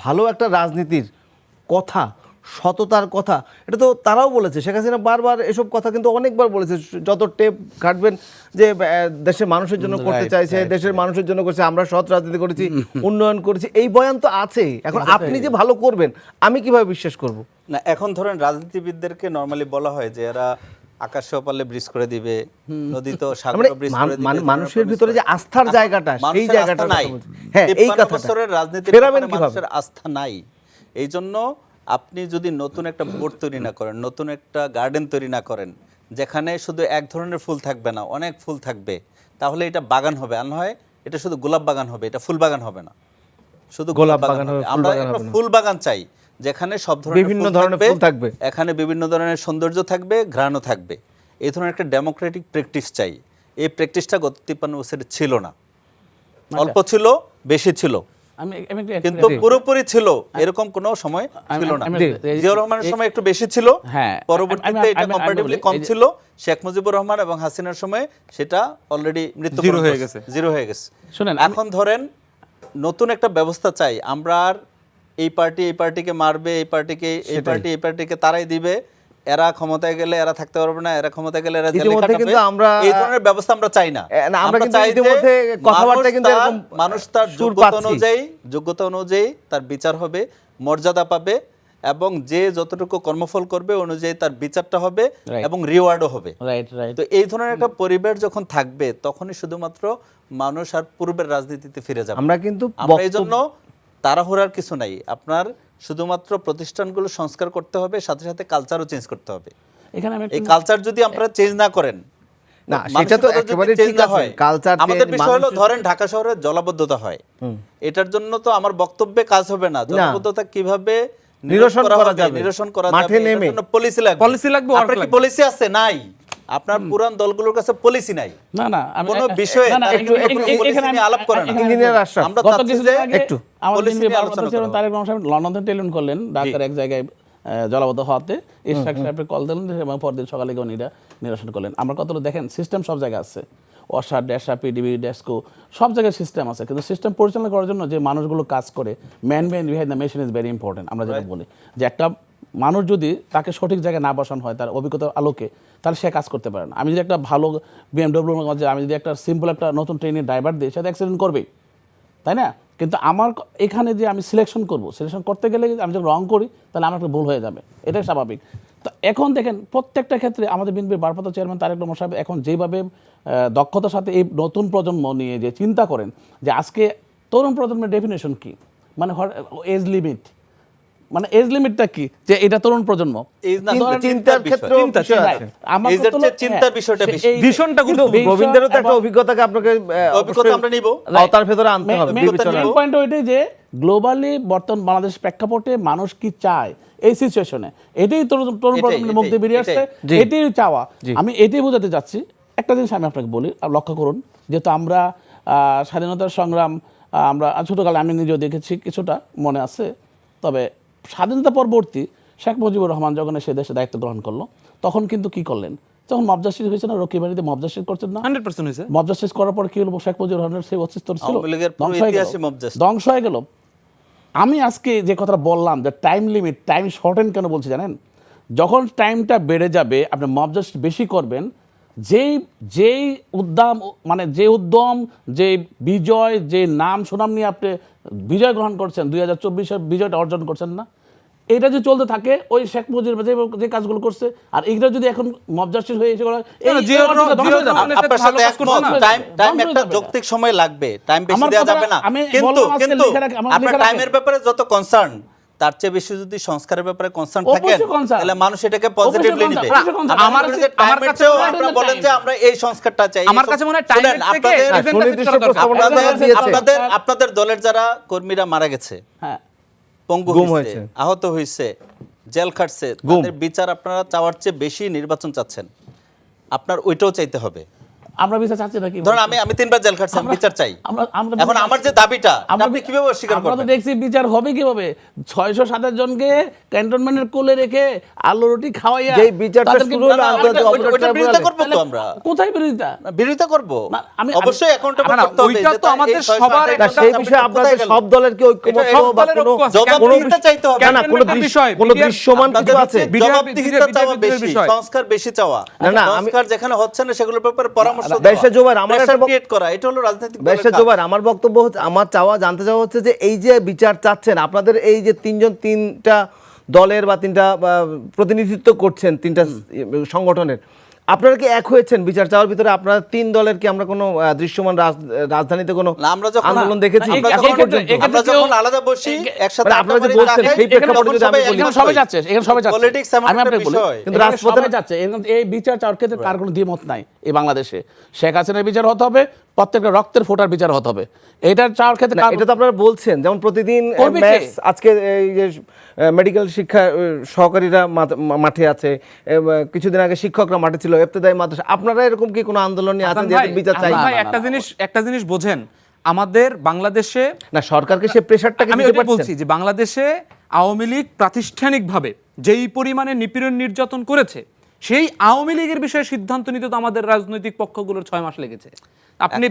ভালো একটা রাজনীতির কথা, সততার কথা, এটা তো তারাও বলেছে। শেখ হাসিনা বারবার এসব কথা কিন্তু অনেকবার বলেছে, যত টেপ ঘাটবেন যে দেশের মানুষের জন্য করতে চাইছে, দেশের মানুষের জন্য করছে, আমরা সৎ রাজনীতি করেছি, উন্নয়ন করেছি, এই বয়ান তো আছেই। এখন আপনি যে ভালো করবেন আমি কিভাবে বিশ্বাস করব? না, এখন ধরেন রাজনীতিবিদদেরকে নরমালি বলা হয় যে এরা আকাশে পারলে ব্রিজ করে দিবে, নদীতে সাগরে ব্রিজ করে দিবে, মানুষের ভিতরে যে আস্থার জায়গাটা, সেই জায়গাটা নাই। হ্যাঁ, এই 53 কথাটা বছরের রাজনীতির ফেরাবেন ব্যাপারে কিভাবে? মানুষের আস্থা নাই। এই জন্য আপনি যদি নতুন একটা বোর্ড তৈরি না করেন, নতুন একটা গার্ডেন তৈরি না করেন, যেখানে শুধু এক ধরনের ফুল থাকবে না, অনেক ফুল থাকবে, তাহলে এটা বাগান হবে। আর নয় এটা শুধু গোলাপ বাগান হবে, এটা ফুল বাগান হবে না, শুধু গোলাপ বাগান হবে। আমরা একটা ফুল বাগান চাই যেখানে সব ধরনের বিভিন্ন ধরনের ফুল থাকবে, এখানে বিভিন্ন ধরনের সৌন্দর্য থাকবে, ঘ্রাণও থাকবে। এই ধরনের একটা ডেমোক্রেটিক প্র্যাকটিস চাই। এই প্র্যাকটিসটা গত 53 বছরে ছিল না, অল্প ছিল, বেশি ছিল, কিন্তু পুরোপুরি ছিল এরকম কোনো সময় ছিল না। জিয়াউর রহমানের সময় একটু বেশি ছিল, পরবর্তীতে এটা কম্পারেটিভলি কম ছিল, শেখ মুজিবুর রহমান এবং হাসিনার সময় সেটা অলরেডি জিরো হয়ে গেছে। এখন ধরেন নতুন একটা ব্যবস্থা চাই আমরা, আর এই পার্টি এই পার্টিকে মারবে, এই পার্টিকে তারাই দিবে, এরা ক্ষমতায় গেলে এরা থাকতে পারবে না, এরা ক্ষমতায় গেলে এরা জেলে ইতিমধ্যে খাটাবে, কিন্তু আমরা- এই ধরনের ব্যবস্থা আমরা চাই না। আমরা কিন্তু চাই যে ইতিমধ্যে কথাবার্তা কিন্তু মানুষ এরকম মানুষ তার সুর যোগ্যতা পাচ্ছি। অনুযায়ী তার বিচার হবে, মর্যাদা পাবে, এবং যে যতটুকু কর্মফল করবে অনুযায়ী তার বিচারটা হবে Right. এবং রিওয়ার্ডও হবে। Right right. তো এই ধরনের একটা পরিবেশ যখন থাকবে তখনই শুধুমাত্র মানুষ আর পূর্বের রাজনীতিতে ফিরে যাবে। আমরা কিন্তু আমরা এই জন্য তাড়াহুড়ার কিছু নাই, আপনার শুধুমাত্র প্রতিষ্ঠানগুলো সংস্কার করতে হবে, সাথে সাথে কালচারও চেঞ্জ করতে হবে। এখানে আমি এই কালচার যদি আপনারা চেঞ্জ না করেন, না, সেটা তো মানসিকতা যদি একেবারে change ঠিক না আছে। হয়, কালচার আমাদের change, বিষয় হলো মানুষের- ধরেন ঢাকা শহরে জলাবদ্ধতা হয়, এটার জন্য তো আমার বক্তব্যে কাজ হবে না। জলাবদ্ধতা কিভাবে নিরসন করা হবে, যাবে, নিরসন করা মাঠে যাবে, এটার নেমে। জন্য পলিসি লাগবে। Policy লাগবে, work আপনার কি লাগবে। পলিসি আছে? নাই। আপনার পুরান দলগুলোর কাছে পলিসি নাই। না না আমি কোনো বিষয়ে না, না, তারা একটু- কিন্তু একটু- policy এখানে নিয়ে আমি- আলাপ করে না। এখানে আমি ইঞ্জিনিয়ার বলবো। আশরাফ, আমরা গত চাচ্ছি কিছুদিন যে আগে একটু আমাদের policy বিএনপি নিয়ে আলোচনা বারবার করবো। তারেক রহমান সাহেব লন্ডন টেলিফোন করলেন, ঢাকার এক জায়গায় জলাবদ্ধ হওয়াতে ইশরাক সাহেবকে কল দিলেন এবং পরদিন সকালে গিয়ে উনি নিরসন করলেন। আমরা কতগুলো দেখেন সিস্টেম সব জায়গায় আছে, ওয়াসা, ড্যাশা, পিডিবি, ডেস্কো, সব জায়গায় সিস্টেম আছে, কিন্তু সিস্টেম পরিচালনা করার জন্য যে মানুষগুলো কাজ করে, man behind the machine is very important. আমরা যেটা বলি যে একটা মানুষ যদি তাকে সঠিক জায়গায় না বসানো হয় তার অভিজ্ঞতার আলোকে, তাহলে সে কাজ করতে পারে না। আমি যদি একটা ভালো বিএমডব্লিউর মধ্যে আমি যদি একটা সিম্পল একটা নতুন ট্রেনের ড্রাইভার দিই, সে তো অ্যাক্সিডেন্ট করবেই, তাই না? কিন্তু আমার এখানে যে আমি সিলেকশন করতে গেলে আমি যখন রং করি তাহলে আমার একটা ভুল হয়ে যাবে, এটাই স্বাভাবিক। তো এখন দেখেন প্রত্যেকটা ক্ষেত্রে আমাদের বিএনপির ভারপ্রাপ্ত চেয়ারম্যান তারেক রহমান সাহেব এখন যেভাবে দক্ষতার সাথে এই নতুন প্রজন্ম নিয়ে যে চিন্তা করেন যে আজকে তরুণ প্রজন্মের ডেফিনেশন কি, মানে এজ লিমিট, মানে এজ লিমিটটা কি, যে এটা তরুণ প্রজন্ম। Age না, চিন্তার চিন্তার ক্ষেত্রেও বিষয়। বিষয় Right. আছে। আমার এজের কথা চেয়ে হলো- চিন্তার হ্যাঁ, বিষয়টা সে- বেশি। এই- ভীষণটা কিন্তু গুরুত্বপূর্ণ। রবীন্দ্রেরও তো একটা এবং- অভিজ্ঞতাকে আপনাকে অভিজ্ঞতা অবশ্যই আমরা নিব। আওতার ভেতরে আনতে হবে বিবেচনায়। নিব। পয়েন্ট ওইটাই যে গ্লোবালি বর্তমান বাংলাদেশ প্রেক্ষাপটে মানুষ কি চায় এই সিচুয়েশনে, এটাই তরুণ প্রজন্মের মুখ দিয়ে বেরিয়ে আসছে, জি। এটাই চাওয়া। জি। আমি এটাই বোঝাতে চাচ্ছি। একটা জিনিস আমি আপনাকে বলি, লক্ষ্য করুন, যেহেতু আমরা স্বাধীনতার সংগ্রাম আমরা ছোটকালে আমি নিজেও দেখেছি, কিছুটা মনে আছে। তবে স্বাধীনতা পরবর্তী শেখ মুজিবুর রহমান যখন সে দেশে দায়িত্ব গ্রহণ করলো, তখন কিন্তু কি করলেন, তখন মবজাসির হয়েছে না, রকিবাড়িতে মবজাসির করছেন না, 100% হয়েছে। মবজাসিস করার পর কি হলো, শেখ মুজিবুর রহমানের সেই অস্তিত্ব ছিল, আওয়ামী লীগের পুরো ধ্বংস হয়ে গেল, ইতিহাসই মবজাসিস। ধ্বংস হয়ে গেল। আমি আজকে যে কথাটা বললাম যে টাইম লিমিট, টাইম শর্টেন কেন বলছি জানেন, যখন টাইমটা বেড়ে যাবে আপনি মবজাস বেশি করবেন, যেই মানে যে উদ্যম, যে বিজয়, যে নাম সুনাম নিয়ে আপনি বিজয় গ্রহণ করছেন, 2024-এর বিজয়টা অর্জন করছেন না, এটা যদি চলতে থাকে ওই শেখ মুজিবুর যে কাজগুলো করছে, আর এইটা যদি এখন মবজাসিস হয়ে এসে আপনার সাথে একমত। টাইম একটা যৌক্তিক সময় লাগবে, টাইম বেশি আমার দেওয়া কথা- যাবে না। আমি কিন্তু বললাম আজকে কিন্তু লিখে রাখ- আমার আপনার লিখে রাখেন। টাইমের ব্যাপারে যত কনসার্ন, তার চেয়ে বেশি যদি সংস্কারের ব্যাপারে কনসার্ন অবশ্যই থাকেন, concern। তাহলে মানুষ এটাকে অবশ্যই পজিটিভলি concern, নিবে। অবশ্যই concern। আমার কাছে আমার টাইমের কাছে চেয়েও মনে হয় আপনারা time। বলেন যে আমরা এই সংস্কারটা চাই। আমার কাছে মনে হয় টাইমের শুনেন, থেকে আপনাদের- representative সুনির্দিষ্ট করা দরকার। প্রস্তাবনা আপনাদের দিয়েছে। আপনাদের দলের যারা কর্মীরা মারা গেছে, হ্যাঁ, পঙ্গু গুম হয়েছে, হয়েছে, আহত হয়েছে, জেল খাটছে, গুম। তাদের বিচার আপনারা চাওয়ার চেয়ে বেশি নির্বাচন চাচ্ছেন, আপনার ওইটাও চাইতে হবে। আমরা বিচার চাচ্ছি নাকি? ধরুন আমি 3বার জেল খাটছি, আমি বিচার চাই। আমরা এখন আমার যে দাবিটা, আমরা- আপনি কিভাবে অস্বীকার আমরা তো করবেন? দেখছি বিচার হবে কিভাবে, 627 জনকে ক্যান্টনমেন্টের কোলে রেখে আলু রুটি খাওয়াইয়া যেই বিচারটা তাদেরকে- শুরু হলো না, না, আন্তর্জাতিক ওইটা- অপরাধ ওইটার বিরোধিতা করবো তো তাহলে আমরা। কোথায় বিরোধিতা? বিরোধিতা করব, না, আমি- অবশ্যই অ্যাকাউন্টেবল না, করতে হবে। ওইটা যে তো এই আমাদের 628 সবার না, সেই টা বিষয়ে কোথায় আপনাদের গেল? সব দলের কি ঐক্যমত এটা বা দলের কোনো ঐক্য আছে। জবাবদিহিতা চাইতে হবে। না, না, কোনো ক্যান্টনমেন্টের বিষয়, কোনো বিডিআর দৃশ্যমান কিছু আপনাদের আছে। হচ্ছে জবাবদিহিতা চাওয়া বেশি, বিষয়। সংস্কার বেশি চাওয়া। না, না, সংস্কার যেখানে হচ্ছে না সেগুলোর ব্যাপারে পরামর্শ ব্যারিস্টার জোবায়ের, আমার একটা ক্রিয়েট করা, এটা হলো রাজনৈতিক দলের ব্যারিস্টার কাজ। জোবায়ের, আমার বক্তব্য হচ্ছে, আমার জানতে চাওয়া হচ্ছে যে এই যে বিচার চাচ্ছেন, আপনাদের এই যে তিনটা দলের বা তিনটা প্রতিনিধিত্ব করছেন, তিনটা সংগঠনের, আপনারা কি এক হয়েছেন বিচার চাওয়ার ভিতরে? আপনারা তিন দলের কি আমরা কোনো দৃশ্যমান রাজধানীতে কোনো না, আমরা যখন আন্দোলন দেখেছি? না, আমরা এই যখন- ক্ষেত্রে- আমরা যখন আলাদা বসি একসাথে মানে আপনারা যে আড্ডা বলছেন, মারি, সেই প্রেক্ষাপটে যদি আমি বলি, এখানে সবাই যাচ্ছে, এখানে সবাই যাচ্ছে। Politics এমন আমি একটা আপনাকে বলি, বিষয়। কিন্তু এখানে রাজপথে- সবাই যাচ্ছে। এই বিচার চাওয়ার ক্ষেত্রে কার কোনো দ্বিমত নাই এই বাংলাদেশে। শেখ হাসিনার বিচার হতে হবে, প্রত্যেকটা রক্তের ফোঁটার বিচার হতে হবে। এটার চাওয়ার ক্ষেত্রে না, এটা তো আপনারা বলছেন, যেমন প্রতিদিন করবে কে? ম্যাথস, আজকে এই যে মেডিকেল শিক্ষা সহকারীরা মাঠে আছে, কিছুদিন আগে শিক্ষকরা মাঠে ছিল, ইবতেদায়ী মাদ্রাসা, আপনারা এরকম কি কোনো আন্দোলন নিয়ে আছেন হাসান যে ভাই, বিচার চাই? হাসান ভাই, না, একটা জিনিস বোঝেন, আমাদের বাংলাদেশে, না, সরকারকে সে প্রেশারটাকে আমি দিতে ওটাই বলছি পারছেন? যে বাংলাদেশে আওয়ামী লীগ প্রাতিষ্ঠানিকভাবে যেই পরিমাণে নিপীড়ন নির্যাতন করেছে, সেই আওয়ামী লীগের বিষয়ে সিদ্ধান্ত নিতে তো আমাদের রাজনৈতিক পক্ষগুলোর 6 মাস লেগেছে। আপনি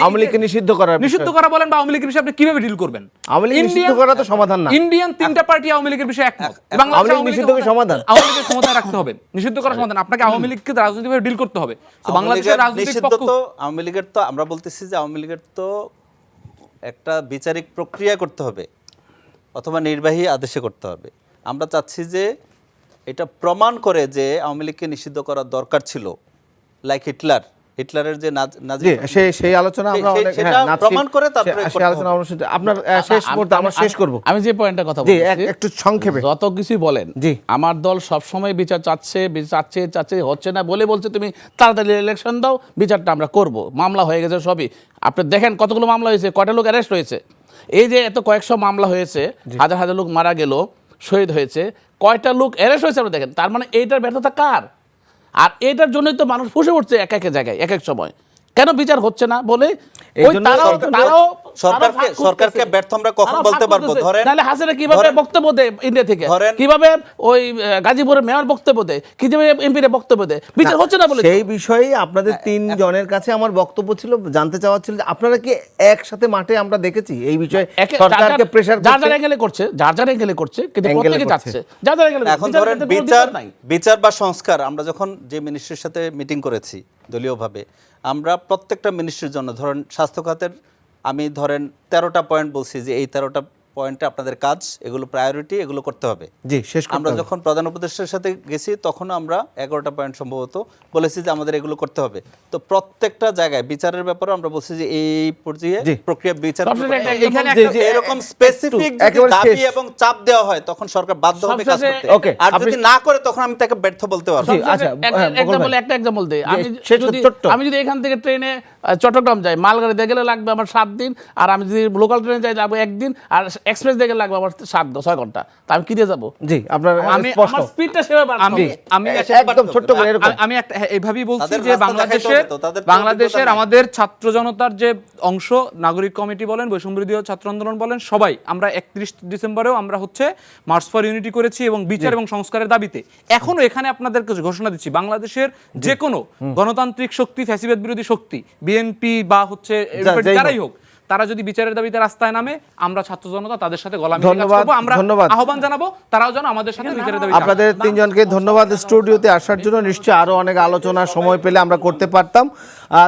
আওয়ামী লীগকে নিষিদ্ধ করার নিষিদ্ধ করা বলেন বা আওয়ামী লীগের বিষয়ে আপনি কিভাবে ডিল করবেন? আওয়ামী লীগ নিষিদ্ধ করা তো সমাধান না। ইন্ডিয়ান 3টা পার্টি আওয়ামী লীগের বিষয়ে একমত। আওয়ামী লীগ নিষিদ্ধ কি সমাধান? আওয়ামী লীগের ক্ষমতায় রাখতে হবে, নিষিদ্ধ করা সমাধান। আপনাকে আওয়ামী লীগকে রাজনৈতিকভাবে ডিল করতে হবে। তো বাংলাদেশের রাজনৈতিক নিষিদ্ধ পক্ষ তো আওয়ামী লীগের তো আমরা বলতেছি যে আওয়ামী লীগের তো একটা বিচারিক প্রক্রিয়া করতে হবে অথবা নির্বাহী আদেশে করতে হবে। আমরা চাচ্ছি যে এটা প্রমাণ করে যে আওয়ামী লীগকে নিষিদ্ধ করার দরকার ছিল, লাইক হিটলারের যে নাজি জি, সেই আলোচনা আমরা অনেক সেটা প্রমাণ করে তারপরে সেই আলোচনা আমরা আপনার শেষ মুহূর্তে আমরা শেষ করব। আমি যে পয়েন্টটা কথা জি, বলছি একটু সংক্ষেপে। যত কিছুই বলেন, জি। আমার দল সবসময় বিচার চাচ্ছে হচ্ছে না বলে বলছে তুমি তাড়াতাড়ি ইলেকশন দাও, বিচারটা আমরা করব। মামলা হয়ে গেছে সবই, আপনি দেখেন কতগুলো মামলা হয়েছে, কয়টা লোক অ্যারেস্ট হয়েছে। এই যে এত কয়েকশো মামলা হয়েছে, হাজার হাজার লোক মারা গেল, শহীদ হয়েছে, কয়টা লোক অ্যারেস্ট হয়েছে আপনি দেখেন। তার মানে এইটার ব্যর্থতা কার? আর এটার জন্যই তো মানুষ ফুসে উঠছে এক এক জায়গায় এক এক সময়, কেন বিচার হচ্ছে না বলে। সরকারকে ব্যর্থ আমরা কখন বলতে পারবো? ধরেন তাহলে হাসিনা কিভাবে বক্তব্য দেয় ইন্ডিয়া থেকে, কিভাবে ওই গাজীপুরের মেয়র বক্তব্য দেয়, কিভাবে এমপির বক্তব্য দেয়, বিচার হচ্ছে না বলে। সেই বিষয়ে আপনাদের 3 জনের কাছে আমার বক্তব্য ছিল, জানতে চাওয়া ছিল যে আপনারা কি একসাথে মাঠে আমরা দেখেছি এই বিষয়ে সরকারকে প্রেসার যার যার অ্যাঙ্গেলে করছে কিন্তু প্রত্যেকে যাচ্ছে যার যার অ্যাঙ্গেলে। এখন ধরেন বিচার বা সংস্কার, আমরা যখন যে মিনিস্ট্রির সাথে মিটিং করেছি দলীয়ভাবে, আমরা প্রত্যেকটা মিনিস্ট্রির জন্য ধরেন স্বাস্থ্য খাতের আমি ধরেন 13টা পয়েন্ট বলছি যে এই 13টা পয়েন্টে আপনাদের কাজ, এগুলো প্রায়োরিটি, এগুলো করতে হবে। জি, শেষ করতে আমরা হবে। যখন প্রধান উপদেষ্টার সাথে গেছি তখন আমরা 11টা পয়েন্ট সম্ভবত বলেছি যে আমাদের এগুলো করতে হবে। তো প্রত্যেকটা জায়গায় বিচারের ব্যাপারে আমরা বলছি যে এই পর্যায়ে প্রক্রিয়া বিচার এখানে এরকম স্পেসিফিক দাবি এবং চাপ দেওয়া হয় তখন সরকার বাধ্য হবে কাজ করতে। আর যদি না করে তখন আমি তাকে ব্যর্থ বলতে পারবো। আচ্ছা, একটা এক্সাম্পল দেই। আমি যদি এখান থেকে ট্রেনে চট্টগ্রাম যাই, মালগাড়ি দিয়ে গেলে লাগবে আমার 7 দিন, আর আমি যদি লোকাল ট্রেনে যাই লাগবে 1 দিন, আর এক্সপ্রেস দিয়ে গেলে লাগবে আমার 6 ঘন্টা। তা আমি কি দিয়ে যাবো? জি, আপনার স্পষ্ট। আমার স্পিডটা সেভাবে আমি একদম ছোট্ট করে এরকম আমি একটা এইভাবেই বলছি যে বাংলাদেশের আমাদের ছাত্র জনতার যে অংশ, নাগরিক কমিটি বলেন, বৈষম্যবিরোধী ছাত্র আন্দোলন বলেন, সবাই আমরা 31 ডিসেম্বরেও আমরা হচ্ছে মার্চ ফর ইউনিটি করেছি এবং বিচার এবং সংস্কারের দাবিতে। এখনো এখানে আপনাদেরকে ঘোষণা দিচ্ছি, বাংলাদেশের যে কোনো গণতান্ত্রিক শক্তি, ফ্যাসিবাদ বিরোধী শক্তি, বিএনপি বা হচ্ছে যারাই হোক, তারা যদি বিচারের দাবিতে রাস্তায় নামে, আমরা ছাত্র জনতা তাদের সাথে গলা মিলিয়ে কাজ করব। আমরা আহ্বান জানাবো তারাও যেন আমাদের সাথে বিচারের দাবিতে। আপনাদের 3 জনকে ধন্যবাদ স্টুডিওতে আসার জন্য। নিশ্চয়ই আরো অনেক আলোচনা সময় পেলে আমরা করতে পারতাম।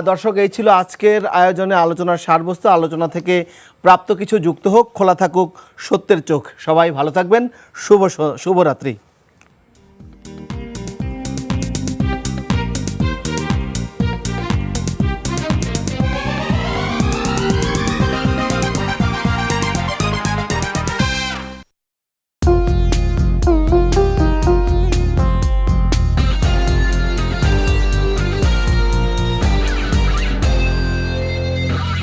দর্শক, এই ছিল আজকের আয়োজনে আলোচনার সারবস্তু। আলোচনা থেকে প্রাপ্ত কিছু যুক্ত হোক, খোলা থাকুক সত্যের চোখ। সবাই ভালো থাকবেন। শুভরাত্রি।